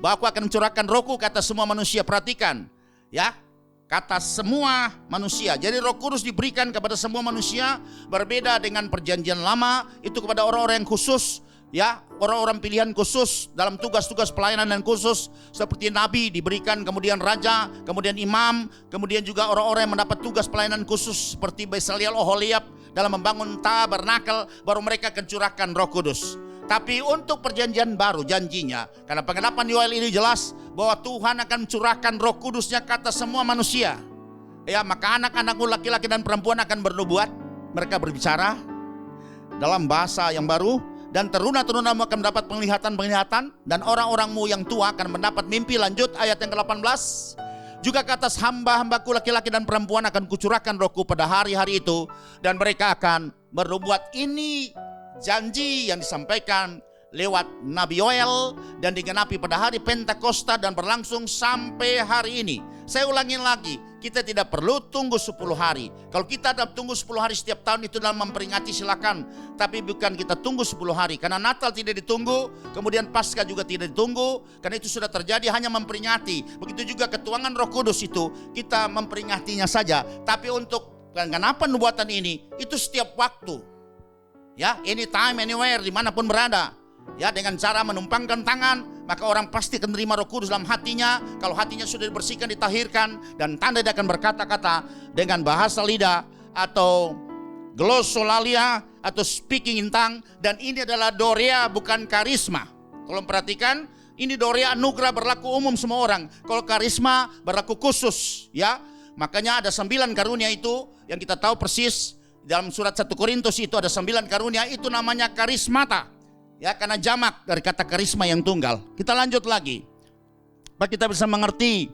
bahwa aku akan mencurahkan Rohku ke atas semua manusia. Perhatikan, ya, kata semua manusia. Jadi Roh Kudus diberikan kepada semua manusia, berbeda dengan perjanjian lama itu kepada orang-orang yang khusus, ya, orang-orang pilihan khusus dalam tugas-tugas pelayanan yang khusus, seperti nabi diberikan, kemudian raja, kemudian imam, kemudian juga orang-orang yang mendapat tugas pelayanan khusus seperti Bezalel, Oholiab dalam membangun tabernakel, baru mereka akan curahkan Roh Kudus. Tapi untuk perjanjian baru janjinya, karena penggenapan Yoel ini jelas bahwa Tuhan akan mencurahkan Roh Kudusnya ke atas semua manusia. Ya, maka anak-anakmu laki-laki dan perempuan akan bernubuat, mereka berbicara dalam bahasa yang baru. Dan teruna-terunamu akan mendapat penglihatan-penglihatan, dan orang-orangmu yang tua akan mendapat mimpi. Lanjut ayat yang ke-18. Juga ke atas hamba-hambaku laki-laki dan perempuan akan kucurahkan Rohku pada hari-hari itu, dan mereka akan bernubuat. Ini janji yang disampaikan lewat Nabi Yoel dan digenapi pada hari Pentakosta dan berlangsung sampai hari ini. Saya ulangin lagi, kita tidak perlu tunggu 10 hari. Kalau kita ada tunggu 10 hari setiap tahun itu dalam memperingati, silakan. Tapi bukan kita tunggu 10 hari. Karena Natal tidak ditunggu, kemudian Paskah juga tidak ditunggu. Karena itu sudah terjadi, hanya memperingati. Begitu juga ketuangan Roh Kudus itu, kita memperingatinya saja. Tapi untuk penggenapan nubuatan ini, itu setiap waktu. Ya, anytime, anywhere, dimanapun berada. Ya, dengan cara menumpangkan tangan, maka orang pasti akan menerima Roh Kudus dalam hatinya. Kalau hatinya sudah dibersihkan, ditahirkan, dan tanda dia akan berkata-kata dengan bahasa lidah atau glossolalia atau speaking in tongue. Dan ini adalah dorea, bukan karisma. Kalau perhatikan, ini dorea anugerah berlaku umum semua orang. Kalau karisma berlaku khusus, ya. Makanya ada 9 karunia itu yang kita tahu persis dalam surat 1 Korintus itu ada 9 karunia, itu namanya karismata. Ya, karena jamak dari kata karisma yang tunggal. Kita lanjut lagi. Supaya kita bisa mengerti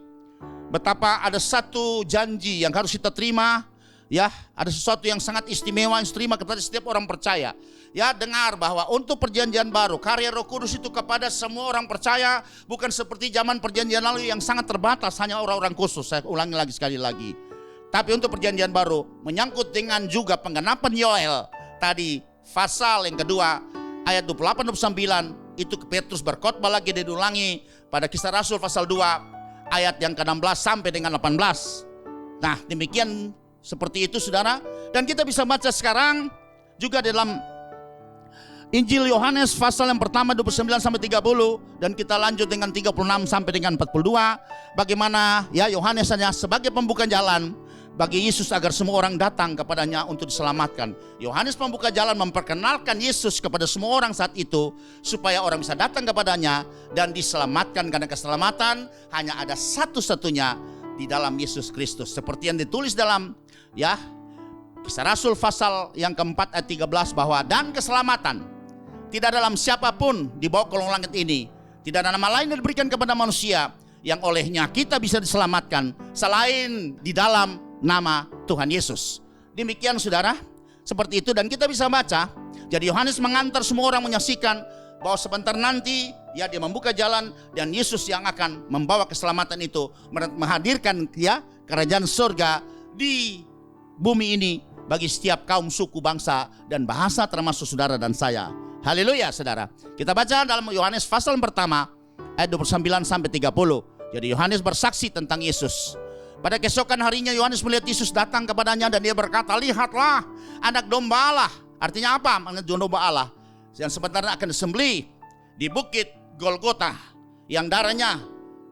betapa ada satu janji yang harus kita terima. Ya, ada sesuatu yang sangat istimewa yang terima kepada setiap orang percaya. Ya, dengar bahwa untuk perjanjian baru, karya Roh Kudus itu kepada semua orang percaya, bukan seperti zaman perjanjian lalu yang sangat terbatas, hanya orang-orang khusus. Saya ulangi lagi sekali lagi. Tapi untuk perjanjian baru, menyangkut dengan juga penggenapan Yoel tadi, pasal yang kedua, ayat 28-29, itu Petrus berkhotbah lagi diulangi pada Kisah Rasul pasal 2, ayat yang ke-16 sampai dengan 18. Nah, demikian seperti itu saudara. Dan kita bisa baca sekarang juga dalam Injil Yohanes pasal yang pertama 29 sampai 30, dan kita lanjut dengan 36 sampai dengan 42. Bagaimana ya Yohanes hanya sebagai pembuka jalan bagi Yesus agar semua orang datang kepadanya untuk diselamatkan. Yohanes pembuka jalan memperkenalkan Yesus kepada semua orang saat itu, supaya orang bisa datang kepadanya dan diselamatkan, karena keselamatan hanya ada satu-satunya di dalam Yesus Kristus. Seperti yang ditulis dalam ya Kisah Rasul pasal yang keempat ayat 13, bahwa dan keselamatan tidak dalam siapapun di bawah kolong langit ini, tidak ada nama lain yang diberikan kepada manusia yang olehnya kita bisa diselamatkan selain di dalam nama Tuhan Yesus. Demikian saudara, seperti itu. Dan kita bisa baca, jadi Yohanes mengantar semua orang menyaksikan bahwa sebentar nanti ya dia membuka jalan, dan Yesus yang akan membawa keselamatan itu, menghadirkan ya kerajaan surga di bumi ini bagi setiap kaum, suku, bangsa, dan bahasa, termasuk saudara dan saya. Haleluya saudara. Kita baca dalam Yohanes pasal pertama ayat 29 sampai 30. Jadi Yohanes bersaksi tentang Yesus. Pada keesokan harinya Yohanes melihat Yesus datang kepadanya, dan dia berkata, lihatlah anak domba Allah. Artinya apa? Anak domba Allah yang sebenarnya akan disembelih di bukit Golgota, yang darahnya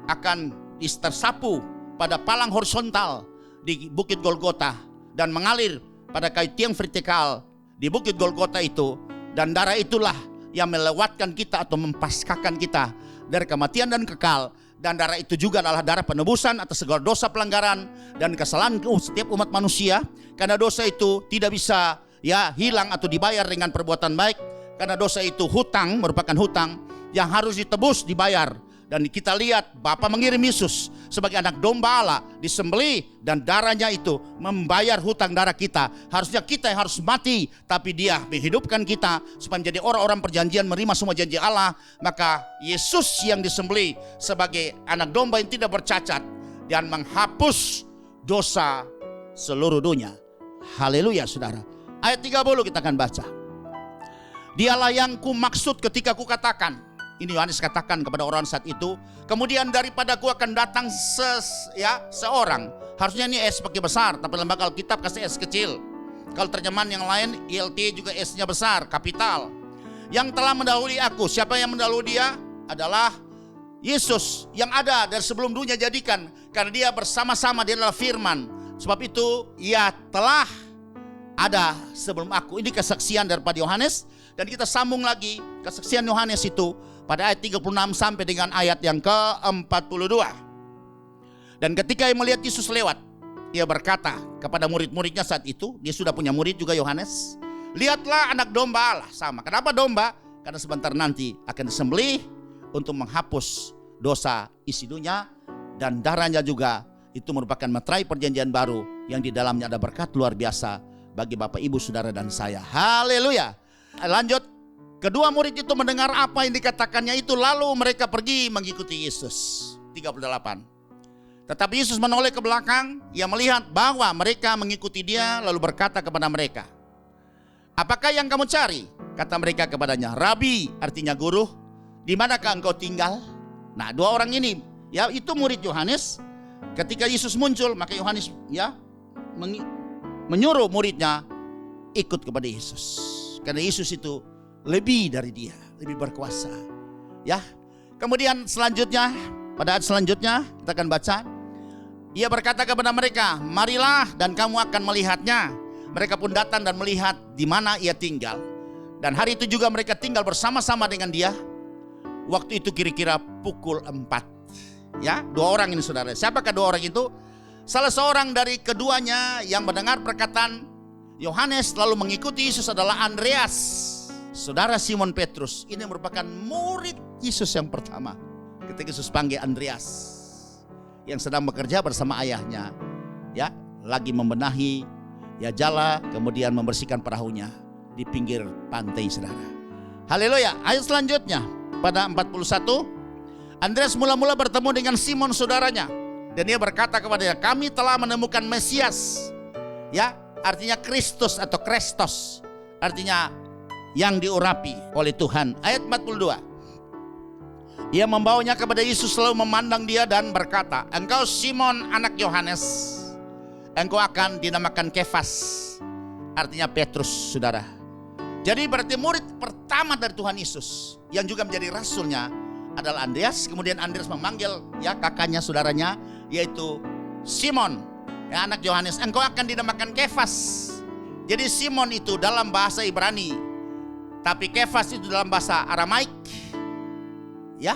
akan tersapu pada palang horizontal di bukit Golgota dan mengalir pada kayu tiang vertikal di bukit Golgota itu. Dan darah itulah yang melewatkan kita atau mempaskakan kita dari kematian dan kekal. Dan darah itu juga adalah darah penebusan atas segala dosa, pelanggaran, dan kesalahan setiap umat manusia. Karena dosa itu tidak bisa ya hilang atau dibayar dengan perbuatan baik. Karena dosa itu hutang, merupakan hutang yang harus ditebus, dibayar. Dan kita lihat Bapa mengirim Yesus sebagai anak domba Allah, disembelih, dan darahnya itu membayar hutang darah kita. Harusnya kita yang harus mati, tapi dia menghidupkan kita supaya menjadi orang-orang perjanjian, menerima semua janji Allah. Maka Yesus yang disembelih sebagai anak domba yang tidak bercacat dan menghapus dosa seluruh dunia. Haleluya saudara. Ayat 30 kita akan baca. Dialah yang ku maksud ketika ku katakan, ini Yohanes katakan kepada orang saat itu, kemudian daripadaku akan datang seorang. Harusnya ini S pakai besar, tapi lembaga Alkitab kasih S kecil. Kalau terjemahan yang lain ILT juga S-nya besar, kapital. Yang telah mendahului aku. Siapa yang mendahului dia? Adalah Yesus yang ada dari sebelum dunia jadikan. Karena dia bersama-sama, dia adalah firman. Sebab itu ia telah ada sebelum aku. Ini kesaksian daripada Yohanes. Dan kita sambung lagi kesaksian Yohanes itu pada ayat 36 sampai dengan ayat yang ke-42. Dan ketika ia melihat Yesus lewat, ia berkata kepada murid-muridnya saat itu, dia sudah punya murid juga Yohanes, lihatlah anak domba Allah. Sama. Kenapa domba? Karena sebentar nanti akan disembelih untuk menghapus dosa isi dunia, dan darahnya juga itu merupakan meterai perjanjian baru yang di dalamnya ada berkat luar biasa bagi Bapak, Ibu, Saudara, dan saya. Haleluya. Lanjut, kedua murid itu mendengar apa yang dikatakannya itu, lalu mereka pergi mengikuti Yesus. 38. Tetapi Yesus menoleh ke belakang, ia melihat bahwa mereka mengikuti dia, lalu berkata kepada mereka, apakah yang kamu cari? Kata mereka kepadanya, Rabi, artinya guru, di manakah engkau tinggal? Nah, dua orang ini, ya itu murid Yohanes. Ketika Yesus muncul, maka Yohanes ya menyuruh muridnya ikut kepada Yesus. Karena Yesus itu lebih dari dia. lebih berkuasa. Ya. Kemudian selanjutnya, pada ayat selanjutnya kita akan baca. Ia berkata kepada mereka, marilah dan kamu akan melihatnya. Mereka pun datang dan melihat di mana ia tinggal. Dan hari itu juga mereka tinggal bersama-sama dengan dia. Waktu itu kira-kira pukul 4. Ya, 2 orang ini saudara. Siapakah 2 orang itu? Salah seorang dari keduanya yang mendengar perkataan Yohanes lalu mengikuti Yesus adalah Andreas, saudara Simon Petrus. Ini merupakan murid Yesus yang pertama ketika Yesus panggil Andreas, yang sedang bekerja bersama ayahnya, ya, lagi membenahi ya jala, kemudian membersihkan perahunya di pinggir pantai, saudara. Haleluya. Ayat selanjutnya pada 41, Andreas mula-mula bertemu dengan Simon saudaranya, dan dia berkata kepadanya, kami telah menemukan Mesias. Ya, artinya Kristus atau Kristos, artinya yang diurapi oleh Tuhan. Ayat 42, ia membawanya kepada Yesus lalu memandang dia dan berkata, engkau Simon anak Yohanes, engkau akan dinamakan Kefas, artinya Petrus, saudara. Jadi berarti murid pertama dari Tuhan Yesus yang juga menjadi rasulnya adalah Andreas. Kemudian Andreas memanggil ya kakaknya, saudaranya, yaitu Simon, ya, anak Yohanes, engkau akan dinamakan Kefas. Jadi Simon itu dalam bahasa Ibrani, tapi Kefas itu dalam bahasa Aramaik, ya,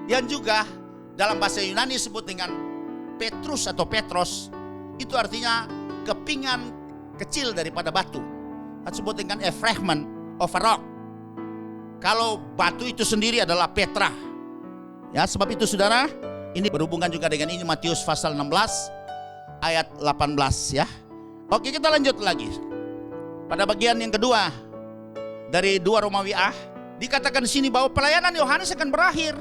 yang juga dalam bahasa Yunani disebut dengan Petrus atau Petros. Itu artinya kepingan kecil daripada batu, disebut dengan a fragment of a rock. Kalau batu itu sendiri adalah Petra. Ya, sebab itu saudara, ini berhubungan juga dengan ini Matius pasal 16 ayat 18 ya. Oke, kita lanjut lagi. Pada bagian yang kedua dari 2 Romawi A, dikatakan di sini bahwa pelayanan Yohanes akan berakhir.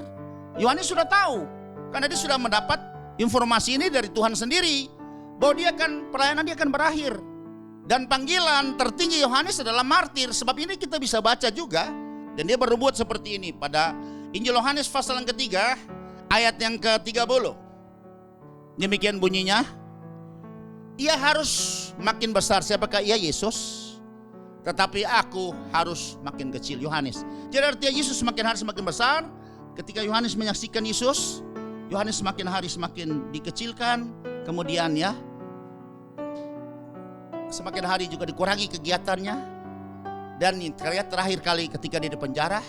Yohanes sudah tahu karena dia sudah mendapat informasi ini dari Tuhan sendiri bahwa pelayanan dia akan berakhir. Dan panggilan tertinggi Yohanes adalah martir. Sebab ini kita bisa baca juga. Dan dia berbuat seperti ini pada Injil Yohanes pasal yang ketiga ayat yang ke-30. Demikian bunyinya. Ia harus makin besar. Siapakah ia? Yesus. Tetapi aku harus makin kecil. Yohanes. Jadi artinya Yesus semakin hari semakin besar. Ketika Yohanes menyaksikan Yesus, Yohanes semakin hari semakin dikecilkan. Kemudian ya, semakin hari juga dikurangi kegiatannya. Dan karya terakhir kali ketika dia di penjara.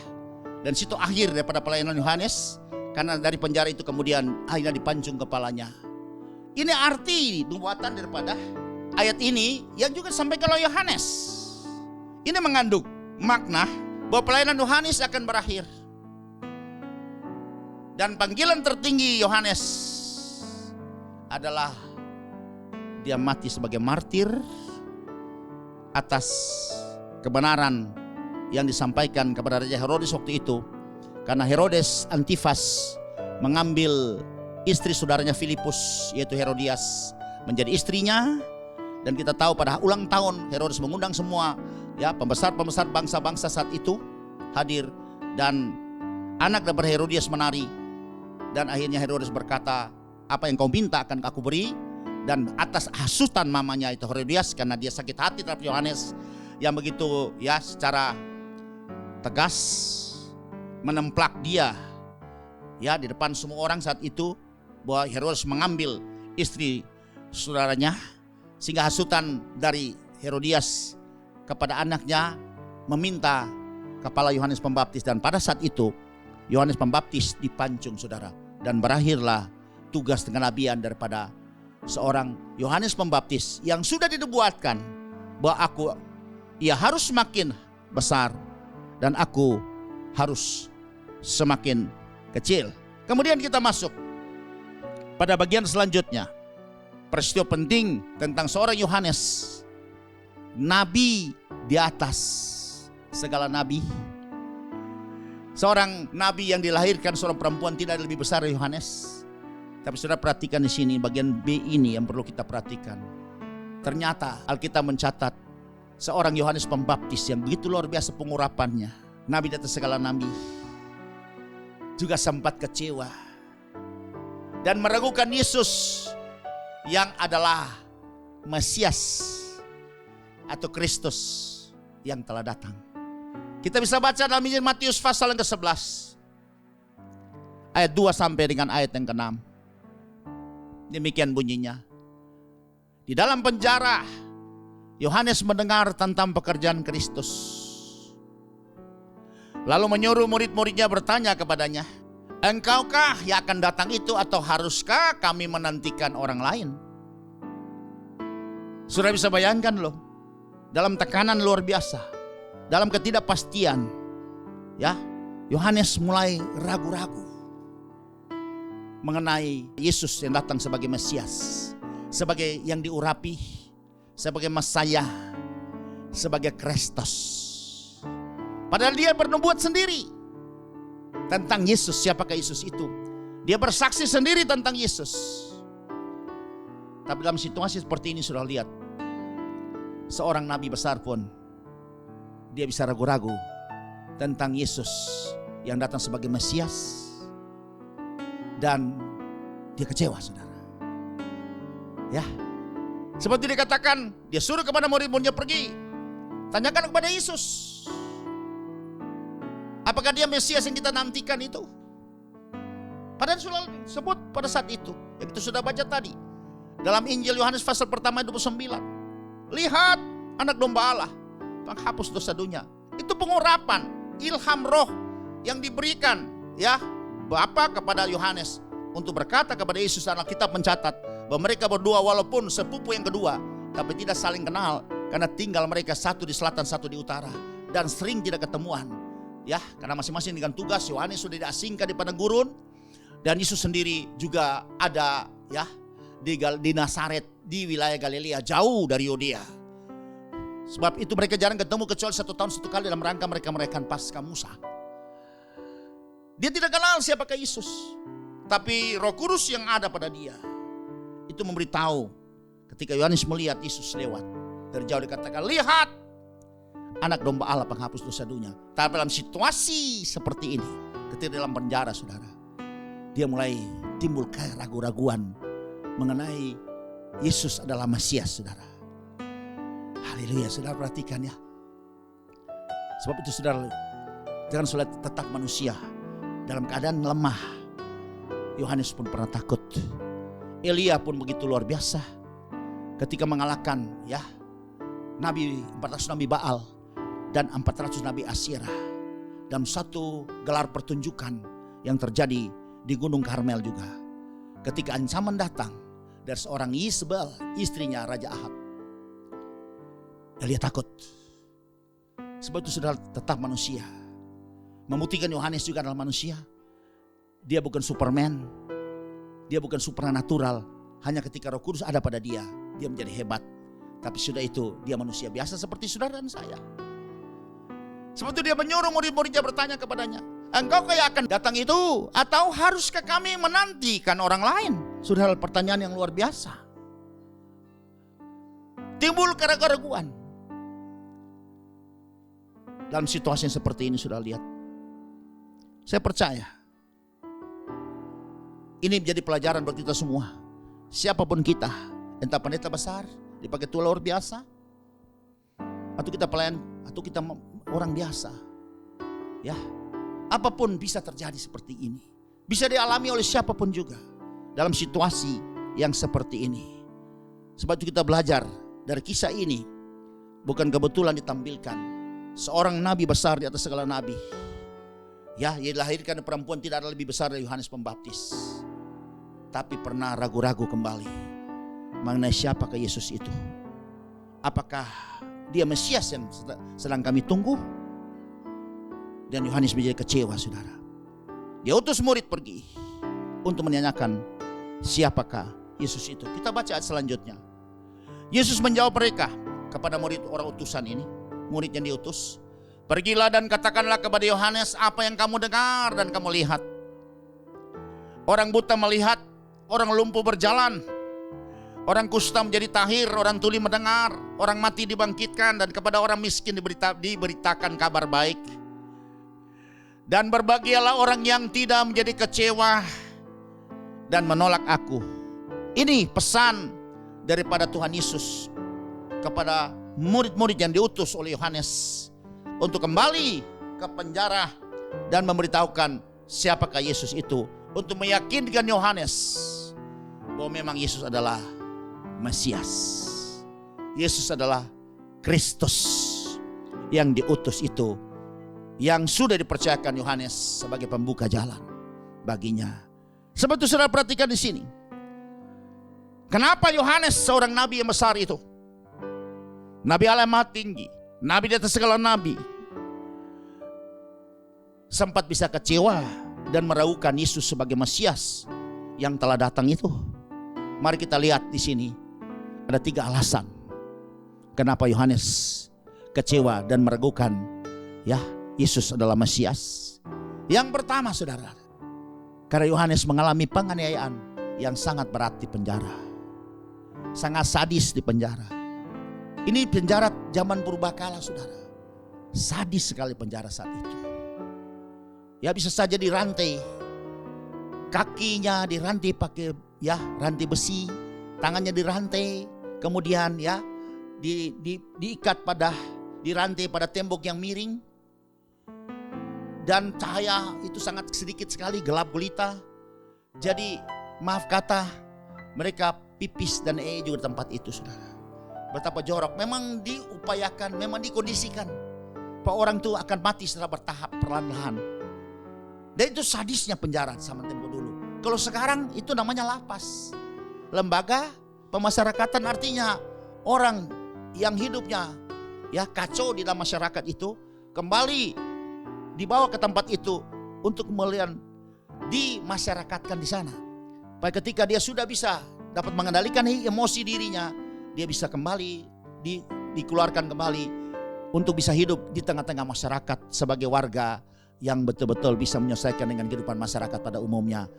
Dan situ akhir daripada pelayanan Yohanes. Karena dari penjara itu kemudian akhirnya dipancung kepalanya. Ini arti nubuatan daripada ayat ini yang juga disampaikan oleh Yohanes. Ini mengandung makna bahwa pelayanan Yohanes akan berakhir. Dan panggilan tertinggi Yohanes adalah dia mati sebagai martir atas kebenaran yang disampaikan kepada Raja Herodes waktu itu. Karena Herodes Antipas mengambil istri saudaranya Filipus, yaitu Herodias, menjadi istrinya. Dan kita tahu pada ulang tahun Herodes mengundang semua ya pembesar-pembesar bangsa-bangsa saat itu hadir. Dan anak daripada Herodias menari. Dan akhirnya Herodes berkata, apa yang kau minta akan aku beri. Dan atas hasutan mamanya itu Herodias, karena dia sakit hati terhadap Yohanes yang begitu ya secara tegas menemplak dia ya di depan semua orang saat itu, bahwa Herodes mengambil istri saudaranya, sehingga hasutan dari Herodias kepada anaknya meminta kepala Yohanes Pembaptis. Dan pada saat itu Yohanes Pembaptis dipancung, saudara, dan berakhirlah tugas kenabian daripada seorang Yohanes Pembaptis yang sudah dinubuatkan bahwa ia harus semakin besar dan aku harus semakin kecil. Kemudian kita masuk pada bagian selanjutnya. Peristiwa penting tentang seorang Yohanes, nabi di atas segala nabi. Seorang nabi yang dilahirkan seorang perempuan tidak lebih besar dari Yohanes. Tapi saudara perhatikan di sini bagian B ini yang perlu kita perhatikan. Ternyata Alkitab mencatat seorang Yohanes Pembaptis yang begitu luar biasa pengurapannya, nabi di atas segala nabi, juga sempat kecewa dan meragukan Yesus yang adalah Mesias atau Kristus yang telah datang. Kita bisa baca dalam Injil Matius pasal yang ke-11. Ayat 2 sampai dengan ayat yang ke-6. Demikian bunyinya. Di dalam penjara, Yohanes mendengar tentang pekerjaan Kristus. Lalu menyuruh murid-muridnya bertanya kepadanya, "Engkaukah yang akan datang itu atau haruskah kami menantikan orang lain?" Sudah bisa bayangkan loh, dalam tekanan luar biasa, dalam ketidakpastian, ya, Yohanes mulai ragu-ragu mengenai Yesus yang datang sebagai Mesias, sebagai yang diurapi, sebagai Mesaya, sebagai Kristus. Padahal dia bernubuat sendiri tentang Yesus, siapakah Yesus itu. Dia bersaksi sendiri tentang Yesus. Tapi dalam situasi seperti ini sudah lihat, seorang nabi besar pun dia bisa ragu-ragu tentang Yesus yang datang sebagai Mesias. Dan dia kecewa, saudara. Ya, seperti dikatakan, dia suruh kepada murid-muridnya pergi, tanyakan kepada Yesus, apakah dia Mesias yang kita nantikan itu? Padahal sudah sebut pada saat itu, yang kita sudah baca tadi dalam Injil Yohanes pasal pertama 29. Lihat anak domba Allah, penghapus dosa dunia. Itu pengurapan, ilham roh yang diberikan, ya, Bapa kepada Yohanes untuk berkata kepada Yesus. Dalam kitab mencatat bahwa mereka berdua walaupun sepupu yang kedua, tapi tidak saling kenal, karena tinggal mereka satu di selatan, satu di utara, dan sering tidak ketemuan. Ya, karena masing-masing dengan tugas. Yohanes sudah diasingkan di padang gurun, dan Yesus sendiri juga ada, ya, di Nazaret, di wilayah Galilea, jauh dari Yudea. Sebab itu mereka jarang ketemu, kecuali 1 tahun 1 kali dalam rangka mereka merayakan Paskah Musa. Dia tidak kenal siapakah Yesus, tapi Roh Kudus yang ada pada dia itu memberitahu. Ketika Yohanes melihat Yesus lewat dari jauh, dikatakan, "Lihat anak domba Allah penghapus dosa dunia." Tapi dalam situasi seperti ini, ketika dalam penjara, saudara, dia mulai timbul keraguan-raguan mengenai Yesus adalah Mesias, saudara. Haleluya, saudara, perhatikan ya. Sebab itu, saudara, jangan saudara tetap manusia dalam keadaan lemah. Yohanes pun pernah takut. Elia pun begitu luar biasa ketika mengalahkan, ya, 400 nabi Baal dan 400 nabi Asyera dalam satu gelar pertunjukan yang terjadi di Gunung Karmel juga. Ketika ancaman datang dari seorang Yezebel, istrinya Raja Ahab, Elia takut. Sebab itu, saudara, tetap manusia. Membuktikan Yohanes juga adalah manusia. Dia bukan Superman, dia bukan supernatural. Hanya ketika Roh Kudus ada pada dia, dia menjadi hebat. Tapi sudah itu, dia manusia biasa seperti saudara dan saya. Sebab itu dia menyuruh murid-muridnya bertanya kepadanya, "Engkau yang akan datang itu, atau haruskah kami menantikan orang lain?" Saudara, pertanyaan yang luar biasa. Timbul keraguan-raguan dalam situasi yang seperti ini. Sudah lihat, saya percaya ini menjadi pelajaran buat kita semua. Siapapun kita, entah pendeta besar, dipakai tua luar biasa, atau kita pelayan, atau kita orang biasa, ya, apapun bisa terjadi seperti ini. Bisa dialami oleh siapapun juga dalam situasi yang seperti ini. Sebab itu kita belajar dari kisah ini. Bukan kebetulan ditampilkan seorang nabi besar di atas segala nabi. Ya, ia dilahirkan dari perempuan tidak ada lebih besar dari Yohanes Pembaptis. Tapi pernah ragu-ragu kembali mengenai siapakah Yesus itu. Apakah dia Mesias yang sedang kami tunggu? Dan Yohanes menjadi kecewa, saudara. Dia utus murid pergi untuk menanyakan siapakah Yesus itu. Kita baca ayat selanjutnya. Yesus menjawab mereka, kepada murid orang utusan ini, murid yang diutus, "Pergilah dan katakanlah kepada Yohanes apa yang kamu dengar dan kamu lihat. Orang buta melihat, orang lumpuh berjalan, orang kusta menjadi tahir, orang tuli mendengar, orang mati dibangkitkan, dan kepada orang miskin diberitakan kabar baik. Dan berbahagialah orang yang tidak menjadi kecewa dan menolak aku." Ini pesan daripada Tuhan Yesus kepada murid-murid yang diutus oleh Yohanes untuk kembali ke penjara dan memberitahukan siapakah Yesus itu, untuk meyakinkan Yohanes bahwa memang Yesus adalah Mesias. Yesus adalah Kristus yang diutus itu, yang sudah dipercayakan Yohanes sebagai pembuka jalan baginya. Sebab itu saudara perhatikan di sini. Kenapa Yohanes seorang nabi yang besar itu? Nabi Allah yang maha tinggi, nabi di atas segala nabi, sempat bisa kecewa dan meragukan Yesus sebagai Mesias yang telah datang itu. Mari kita lihat di sini ada 3 alasan kenapa Yohanes kecewa dan meragukan Yesus adalah Mesias. Yang pertama saudara, karena Yohanes mengalami penganiayaan yang sangat berat di penjara, sangat sadis di penjara. Ini penjara zaman purbakala saudara, sadis sekali penjara saat itu. Ya bisa saja dirantai, kakinya dirantai pakai rantai besi, tangannya dirantai, kemudian diikat dirantai pada tembok yang miring, dan cahaya itu sangat sedikit sekali, gelap gulita. Jadi maaf kata, mereka pipis dan juga di tempat itu saudara. Betapa jorok, memang diupayakan, memang dikondisikan bahwa orang itu akan mati secara bertahap, perlahan-lahan. Dan itu sadisnya penjara zaman tempo dulu. Kalau sekarang itu namanya lapas, lembaga pemasyarakatan, artinya orang yang hidupnya kacau di dalam masyarakat itu kembali dibawa ke tempat itu untuk kemudian dimasyarakatkan di sana. Baik ketika dia sudah bisa dapat mengendalikan emosi dirinya, dia bisa kembali dikeluarkan kembali untuk bisa hidup di tengah-tengah masyarakat sebagai warga yang betul-betul bisa menyelesaikan dengan kehidupan masyarakat pada umumnya.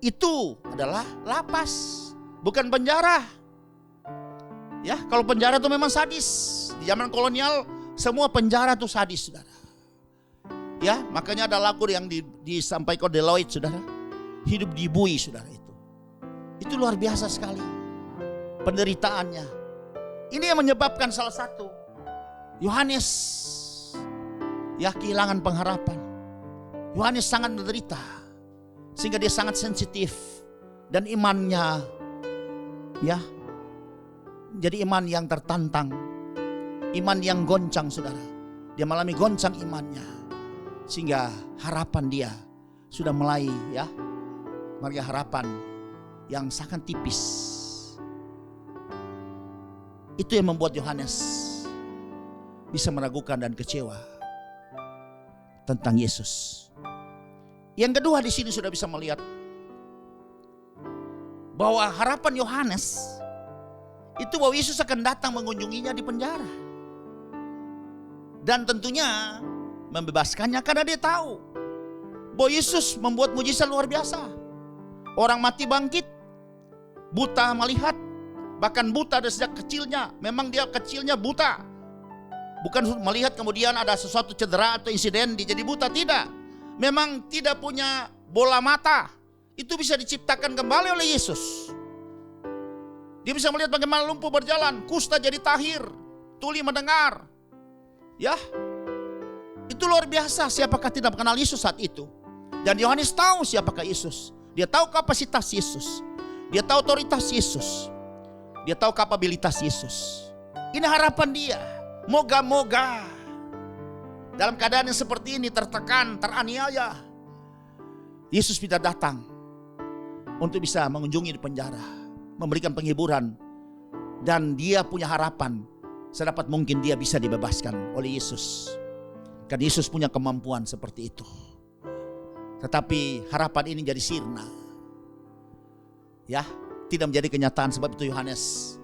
Itu adalah lapas, bukan penjara. Ya, kalau penjara itu memang sadis. Di zaman kolonial semua penjara itu sadis, saudara. Ya, makanya ada lagu yang disampaikan oleh Lloyd, saudara. Hidup di bui, saudara itu. Itu luar biasa sekali penderitaannya. Ini yang menyebabkan salah satu Yohanes kehilangan pengharapan. Yohanes sangat menderita sehingga dia sangat sensitif dan imannya jadi iman yang tertantang, iman yang goncang saudara. Dia mengalami goncang imannya sehingga harapan dia sudah mulai harapan yang sangat tipis. Itu yang membuat Yohanes bisa meragukan dan kecewa tentang Yesus. Yang kedua di sini sudah bisa melihat bahwa harapan Yohanes itu bahwa Yesus akan datang mengunjunginya di penjara. Dan tentunya membebaskannya karena dia tahu bahwa Yesus membuat mujizat luar biasa. Orang mati bangkit, buta melihat, bahkan buta dari sejak kecilnya. Memang dia kecilnya buta, bukan melihat kemudian ada sesuatu cedera atau insiden dia jadi buta, tidak. Memang tidak punya bola mata, itu bisa diciptakan kembali oleh Yesus. Dia bisa melihat bagaimana lumpuh berjalan, kusta jadi tahir, tuli mendengar. Ya, itu luar biasa. Siapakah tidak mengenal Yesus saat itu? Dan Yohanes tahu siapakah Yesus. Dia tahu kapasitas Yesus, dia tahu otoritas Yesus, dia tahu kapabilitas Yesus. Ini harapan dia. Moga-moga dalam keadaan yang seperti ini, tertekan, teraniaya, Yesus bisa datang untuk bisa mengunjungi di penjara, memberikan penghiburan. Dan dia punya harapan sedapat mungkin dia bisa dibebaskan oleh Yesus. Karena Yesus punya kemampuan seperti itu. Tetapi harapan ini jadi sirna. Ya, tidak menjadi kenyataan. Sebab itu Yohanes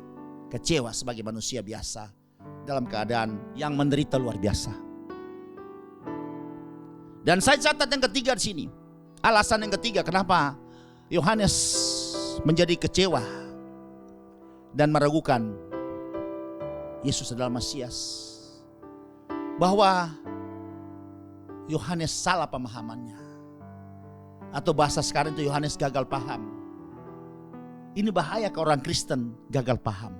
kecewa sebagai manusia biasa dalam keadaan yang menderita luar biasa. Dan saya catat yang ketiga di sini. Alasan yang ketiga kenapa Yohanes menjadi kecewa dan meragukan Yesus adalah Mesias. Bahwa Yohanes salah pemahamannya. Atau bahasa sekarang itu Yohanes gagal paham. Ini bahaya kalau orang Kristen gagal paham.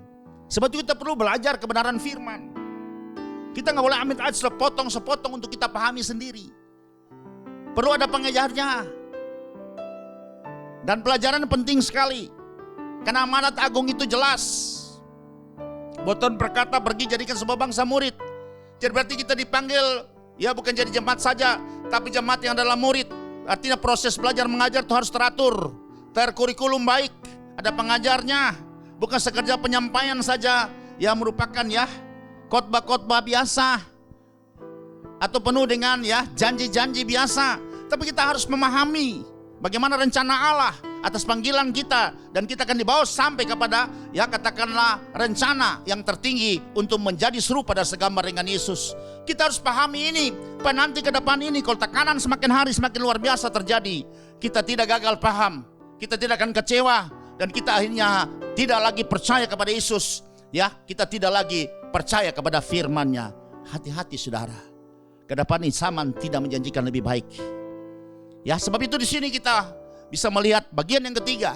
Sebab itu kita perlu belajar kebenaran firman. Kita nggak boleh ambil ayat sepotong-sepotong untuk kita pahami sendiri. Perlu ada pengajarnya. Dan pelajaran penting sekali. Karena amanat agung itu jelas. Boton berkata, pergi jadikan semua bangsa murid. Jadi berarti kita dipanggil, ya bukan jadi jemaat saja, tapi jemaat yang adalah murid. Artinya proses belajar mengajar itu harus teratur, terkurikulum baik, ada pengajarnya. Bukan sekedar penyampaian saja yang merupakan ya khotbah-khotbah biasa atau penuh dengan ya janji-janji biasa. Tapi kita harus memahami bagaimana rencana Allah atas panggilan kita, dan kita akan dibawa sampai kepada ya katakanlah rencana yang tertinggi untuk menjadi serupa dan segambar dengan Yesus. Kita harus pahami ini, nanti ke depan ini kalau tekanan semakin hari semakin luar biasa terjadi, kita tidak gagal paham, kita tidak akan kecewa, dan kita akhirnya tidak lagi percaya kepada Yesus. Ya, kita tidak lagi percaya kepada firman-Nya. Hati-hati saudara, ke depan ini zaman tidak menjanjikan lebih baik. Ya, sebab itu di sini kita bisa melihat bagian yang ketiga.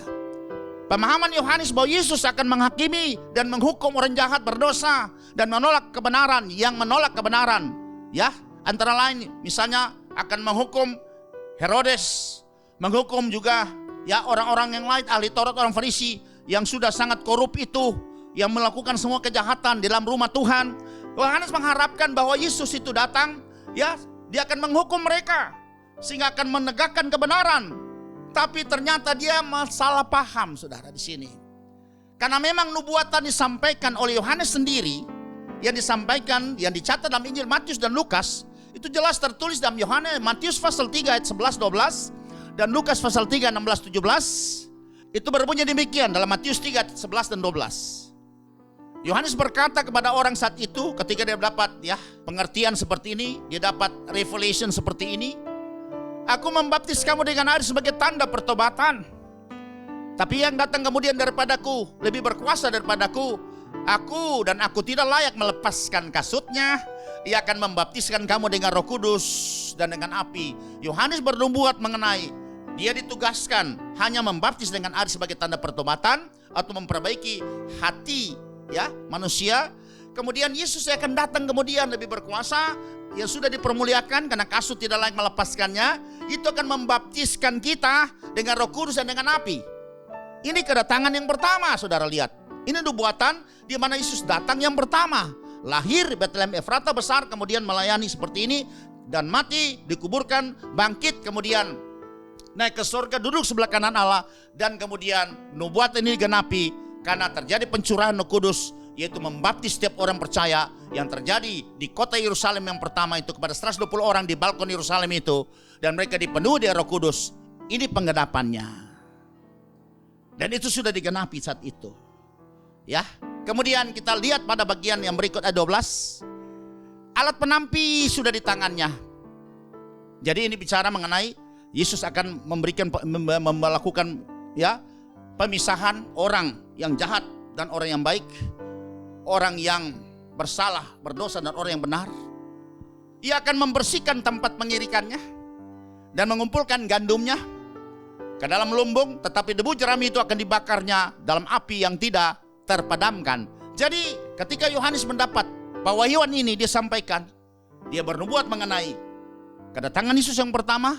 Pemahaman Yohanes bahwa Yesus akan menghakimi dan menghukum orang jahat berdosa dan menolak kebenaran, yang menolak kebenaran. Ya, antara lain misalnya akan menghukum Herodes, menghukum juga ya orang-orang yang lain, ahli Taurat, orang Farisi yang sudah sangat korup itu, yang melakukan semua kejahatan di dalam rumah Tuhan. Yohanes mengharapkan bahwa Yesus itu datang, ya, dia akan menghukum mereka sehingga akan menegakkan kebenaran. Tapi ternyata dia salah paham saudara di sini. Karena memang nubuatan disampaikan oleh Yohanes sendiri, yang disampaikan, yang dicatat dalam Injil Matius dan Lukas, itu jelas tertulis dalam Matius pasal 3 ayat 11-12 dan Lukas pasal 3 16-17. Itu berbunyi demikian dalam Matius 3 ayat 11 dan 12. Yohanes berkata kepada orang saat itu ketika dia dapat ya pengertian seperti ini, dia dapat revelation seperti ini. Aku membaptis kamu dengan air sebagai tanda pertobatan. Tapi yang datang kemudian daripadaku lebih berkuasa daripadaku. Aku tidak layak melepaskan kasutnya. Ia akan membaptiskan kamu dengan Roh Kudus dan dengan api. Yohanes bernubuat mengenai dia ditugaskan hanya membaptis dengan air sebagai tanda pertobatan atau memperbaiki hati ya manusia. Kemudian Yesus akan datang kemudian lebih berkuasa, yang sudah dipermuliakan karena kasut tidak layak melepaskannya. Itu akan membaptiskan kita dengan Roh Kudus dan dengan api. Ini kedatangan yang pertama, saudara lihat. Ini nubuatan di mana Yesus datang yang pertama. Lahir di Bethlehem Efrata besar, kemudian melayani seperti ini, dan mati, dikuburkan, bangkit, kemudian naik ke surga, duduk sebelah kanan Allah, dan kemudian nubuatan ini digenapi karena terjadi pencurahan Roh Kudus, yaitu membaptis setiap orang percaya yang terjadi di kota Yerusalem yang pertama itu kepada 120 orang di balkon Yerusalem itu, dan mereka dipenuhi dengan Roh Kudus. Ini penggenapannya, dan itu sudah digenapi saat itu. Ya, kemudian kita lihat pada bagian yang berikut ayat 12. Alat penampi sudah di tangannya. Jadi ini bicara mengenai Yesus akan melakukan ya pemisahan orang yang jahat dan orang yang baik, orang yang bersalah, berdosa dan orang yang benar. Ia akan membersihkan tempat pengirikannya dan mengumpulkan gandumnya ke dalam lumbung, tetapi debu jerami itu akan dibakarnya dalam api yang tidak terpadamkan. Jadi ketika Yohanes mendapat pewahyuan ini, dia sampaikan, dia bernubuat mengenai kedatangan Yesus yang pertama,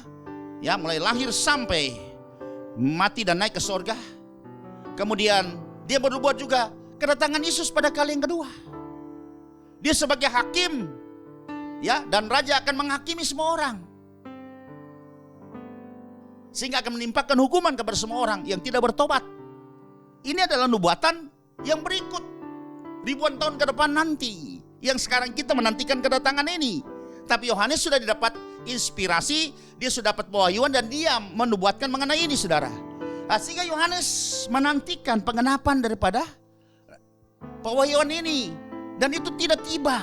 ya mulai lahir sampai mati dan naik ke surga. Kemudian dia bernubuat juga kedatangan Yesus pada kali yang kedua. Dia sebagai hakim, ya, dan raja akan menghakimi semua orang, sehingga akan menimpakan hukuman kepada semua orang yang tidak bertobat. Ini adalah nubuatan yang berikut ribuan tahun ke depan nanti, yang sekarang kita menantikan kedatangan ini. Tapi Yohanes sudah didapat inspirasi, dia sudah dapat pewahyuan, dan dia menubuatkan mengenai ini, saudara. Sehingga Yohanes menantikan penggenapan daripada pewahyuan ini, dan itu tidak tiba.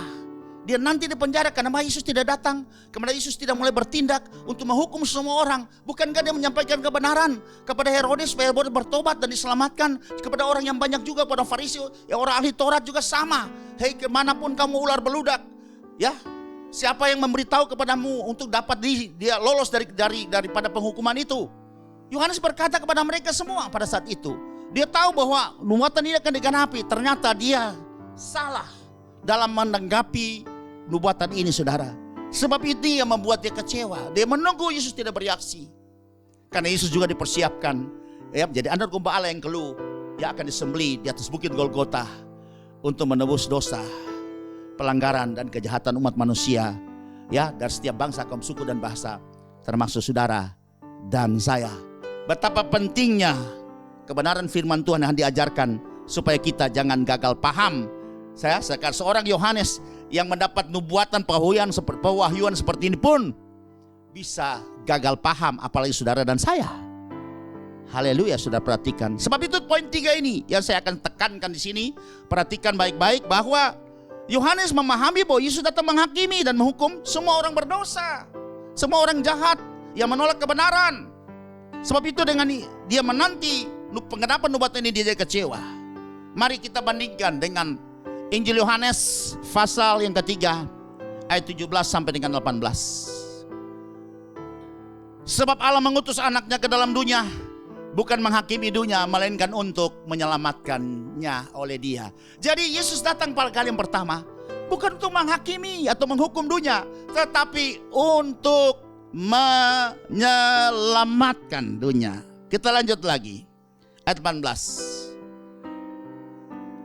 Dia nanti di penjara karena Yesus tidak datang, kemudian Yesus tidak mulai bertindak untuk menghukum semua orang. Bukankah dia menyampaikan kebenaran kepada Herodes supaya Herodes bertobat dan diselamatkan, kepada orang yang banyak juga, pada Farisi, ya orang ahli Taurat juga sama. Hei, kemanapun kamu ular beludak, ya, siapa yang memberitahu kepadamu untuk dapat dia lolos daripada penghukuman itu? Yohanes berkata kepada mereka semua pada saat itu. Dia tahu bahwa nubuatan ini akan digenapi. Ternyata dia salah dalam menanggapi nubuatan ini saudara. Sebab itu yang membuat dia kecewa. Dia menunggu Yesus tidak bereaksi. Karena Yesus juga dipersiapkan ya, menjadi anak domba Allah yang keluh. Dia akan disembelih di atas bukit Golgota untuk menebus dosa, pelanggaran dan kejahatan umat manusia ya, dari setiap bangsa, kaum, suku dan bahasa, termasuk saudara dan saya. Betapa pentingnya kebenaran firman Tuhan yang diajarkan supaya kita jangan gagal paham. Saya seorang Yohanes yang mendapat nubuatan pewahyuan seperti ini pun bisa gagal paham, apalagi saudara dan saya. Haleluya, sudah perhatikan. Sebab itu poin 3 ini yang saya akan tekankan di sini. Perhatikan baik-baik bahwa Yohanes memahami bahwa Yesus datang menghakimi dan menghukum semua orang berdosa, semua orang jahat yang menolak kebenaran. Sebab itu dengan dia menanti penggenapan nubuatan ini, dia kecewa. Mari kita bandingkan dengan Injil Yohanes pasal yang ketiga ayat 17 sampai dengan 18. Sebab Allah mengutus anaknya ke dalam dunia bukan menghakimi dunia, melainkan untuk menyelamatkannya oleh dia. Jadi Yesus datang pada kali yang pertama bukan untuk menghakimi atau menghukum dunia, tetapi untuk menyelamatkan dunia. Kita lanjut lagi ayat 18.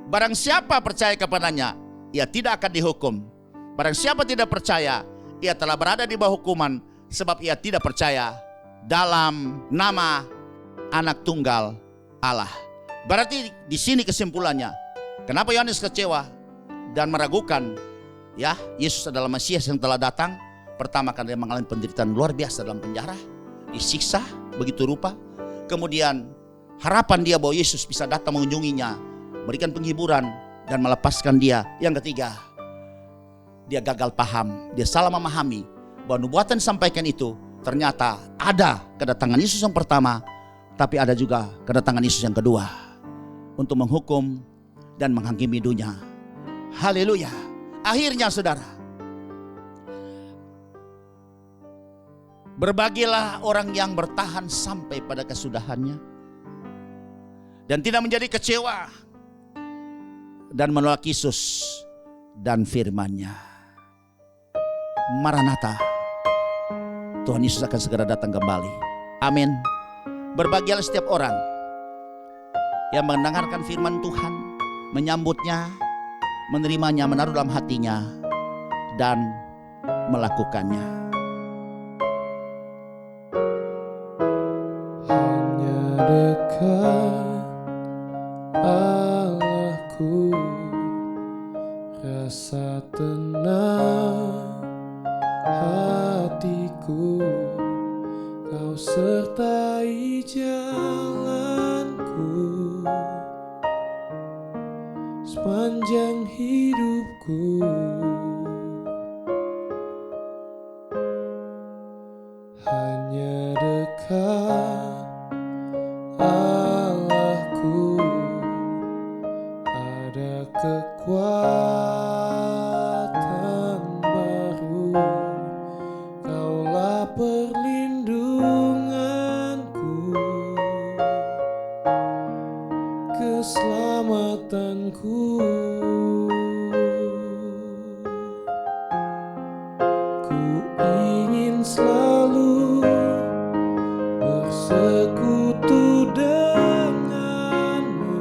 Barang siapa percaya kepadanya, ia tidak akan dihukum. Barang siapa tidak percaya, ia telah berada di bawah hukuman, sebab ia tidak percaya dalam nama Anak Tunggal Allah. Berarti di sini kesimpulannya, kenapa Yohanes kecewa dan meragukan ya Yesus adalah Mesias yang telah datang? Pertama, karena dia mengalami penderitaan luar biasa dalam penjara, disiksa begitu rupa. Kemudian harapan dia bahwa Yesus bisa datang mengunjunginya, berikan penghiburan dan melepaskan dia. Yang ketiga, dia gagal paham, dia salah memahami bahwa nubuatan disampaikan itu ternyata ada kedatangan Yesus yang pertama, tapi ada juga kedatangan Yesus yang kedua untuk menghukum dan menghakimi dunia. Haleluya. Akhirnya saudara, berbagilah orang yang bertahan sampai pada kesudahannya dan tidak menjadi kecewa dan menolak Yesus dan firman-Nya. Maranatha, Tuhan Yesus akan segera datang kembali. Amin. Berbahagialah setiap orang yang mendengarkan firman Tuhan, menyambutnya, menerimanya, menaruh dalam hatinya, dan melakukannya. Hanya dekat Allahku, rasa tenang hatiku, Kau sertai jalanku sepanjang hidupku. Hanya dekat Allahku, ada kekuatan baru, Kaulah perlindunganku, keselamatanku. Ku ingin selalu bersekutu denganmu,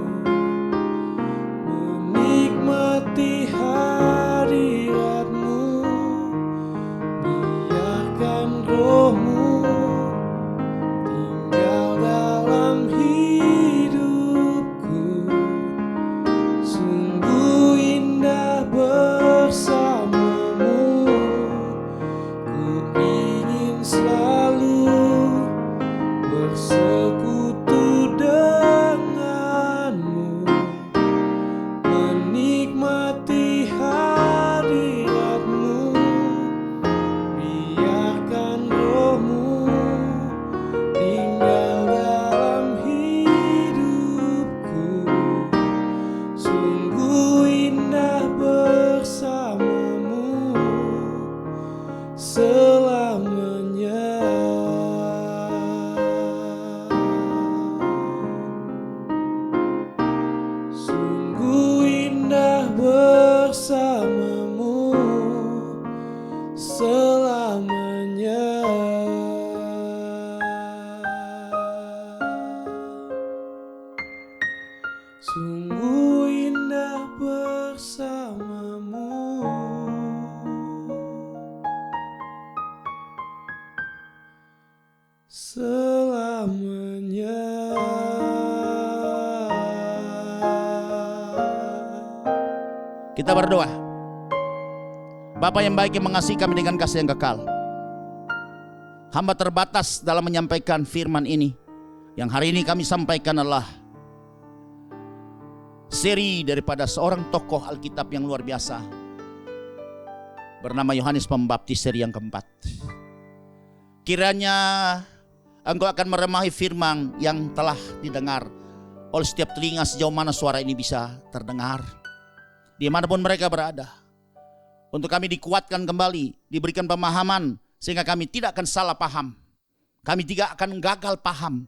menikmati hadiratmu, biarkan rohmu tinggal dalam hidupku. Sungguh indah bersamamu, ku ingin Kita berdoa. Bapa yang baik yang mengasihi kami dengan kasih yang kekal, hamba terbatas dalam menyampaikan firman ini. Yang hari ini kami sampaikan adalah seri daripada seorang tokoh Alkitab yang luar biasa, bernama Yohanes Pembaptis, seri yang keempat. Kiranya engkau akan meremahi firman yang telah didengar oleh setiap telinga sejauh mana suara ini bisa terdengar, dimanapun mereka berada. Untuk kami dikuatkan kembali, diberikan pemahaman sehingga kami tidak akan salah paham. Kami tidak akan gagal paham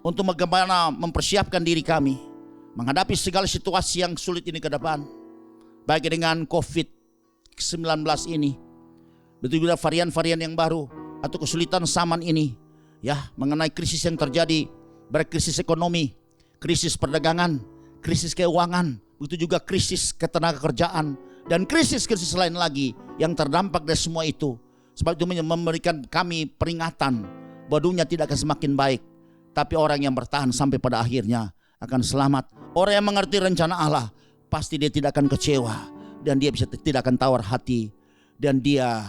untuk bagaimana mempersiapkan diri kami menghadapi segala situasi yang sulit ini ke depan. Baik dengan COVID-19 ini, betul juga varian-varian yang baru atau kesulitan zaman ini, ya, mengenai krisis yang terjadi, baik krisis ekonomi, krisis perdagangan, krisis keuangan, begitu juga krisis ketenagakerjaan, dan krisis-krisis lain lagi yang terdampak dari semua itu. Sebab itu memberikan kami peringatan bahwa dunia tidak akan semakin baik, tapi orang yang bertahan sampai pada akhirnya akan selamat. Orang yang mengerti rencana Allah, pasti dia tidak akan kecewa, dan dia tidak akan tawar hati, dan dia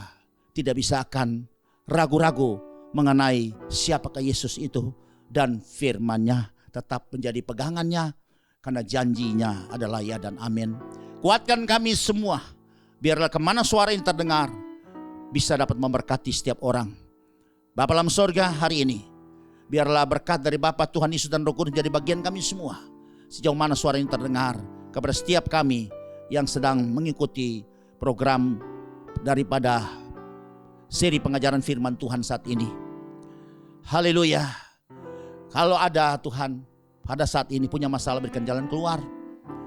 tidak bisa akan ragu-ragu mengenai siapakah Yesus itu, dan firman-Nya tetap menjadi pegangannya, karena janjinya adalah ya dan amin. Kuatkan kami semua, biarlah kemana suara ini terdengar bisa dapat memberkati setiap orang. Bapa dalam sorga, hari ini biarlah berkat dari Bapa, Tuhan Yesus dan Roh Kudus jadi bagian kami semua. Sejauh mana suara ini terdengar kepada setiap kami yang sedang mengikuti program daripada seri pengajaran firman Tuhan saat ini. Haleluya. Kalau ada Tuhan pada saat ini punya masalah, berikan jalan keluar.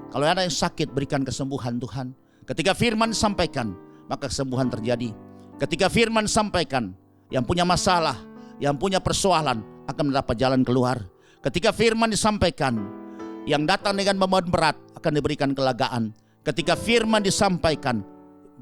Kalau ada yang sakit, berikan kesembuhan Tuhan. Ketika firman disampaikan, maka kesembuhan terjadi. Ketika firman disampaikan, yang punya masalah, yang punya persoalan akan mendapat jalan keluar. Ketika firman disampaikan, yang datang dengan beban berat akan diberikan kelegaan. Ketika firman disampaikan,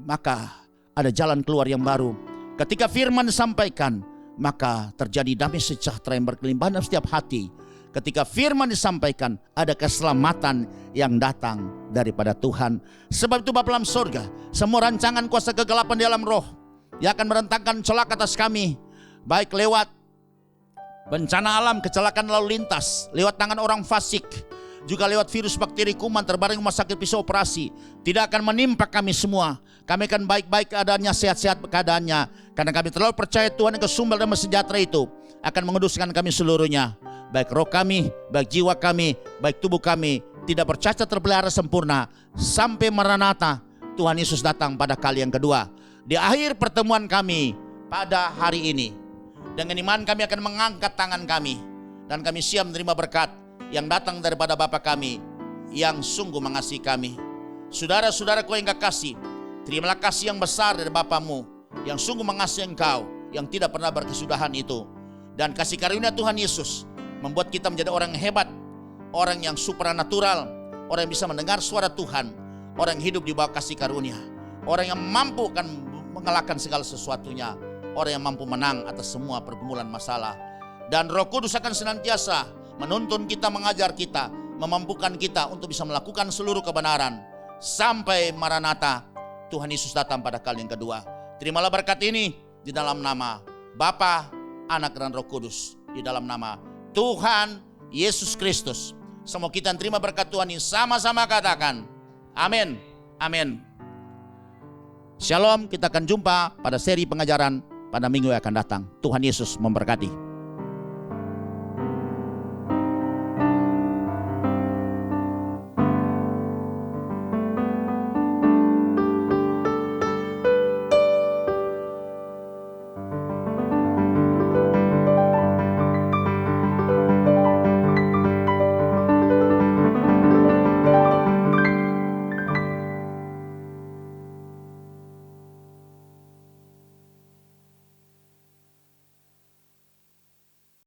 maka ada jalan keluar yang baru. Ketika firman disampaikan, maka terjadi damai sejahtera yang berkelimpahan dalam setiap hati. Ketika firman disampaikan, ada keselamatan yang datang daripada Tuhan. Sebab itu Bapa dalam sorga, semua rancangan kuasa kegelapan di dalam roh yang akan merentangkan celaka atas kami, baik lewat bencana alam, kecelakaan lalu lintas, lewat tangan orang fasik, juga lewat virus, bakteri, kuman, terbaring rumah sakit, pisau operasi, tidak akan menimpa kami semua. Kami akan baik-baik keadaannya, sehat-sehat keadaannya, karena kami terlalu percaya Tuhan yang sumber damai sejahtera itu akan menguduskan kami seluruhnya. Baik roh kami, baik jiwa kami, baik tubuh kami tidak bercacat, terpelihara sempurna sampai Maranatha, Tuhan Yesus datang pada kali yang kedua. Di akhir pertemuan kami pada hari ini, dengan iman kami akan mengangkat tangan kami, dan kami siap menerima berkat yang datang daripada Bapa kami yang sungguh mengasihi kami. Saudara-saudaraku yang kekasih, terimalah kasih yang besar dari Bapamu yang sungguh mengasihi engkau, yang tidak pernah berkesudahan itu. Dan kasih karunia Tuhan Yesus membuat kita menjadi orang yang hebat, orang yang supranatural, orang yang bisa mendengar suara Tuhan, orang yang hidup di bawah kasih karunia, orang yang mampu akan mengalahkan segala sesuatunya, orang yang mampu menang atas semua pergumulan masalah. Dan Roh Kudus akan senantiasa menuntun kita, mengajar kita, memampukan kita untuk bisa melakukan seluruh kebenaran sampai Maranatha, Tuhan Yesus datang pada kali yang kedua. Terimalah berkat ini di dalam nama Bapa, Anak dan Roh Kudus, di dalam nama Tuhan Yesus Kristus. Semua kita terima berkat Tuhan ini, sama-sama katakan amin, amin. Shalom, kita akan jumpa pada seri pengajaran pada minggu yang akan datang. Tuhan Yesus memberkati.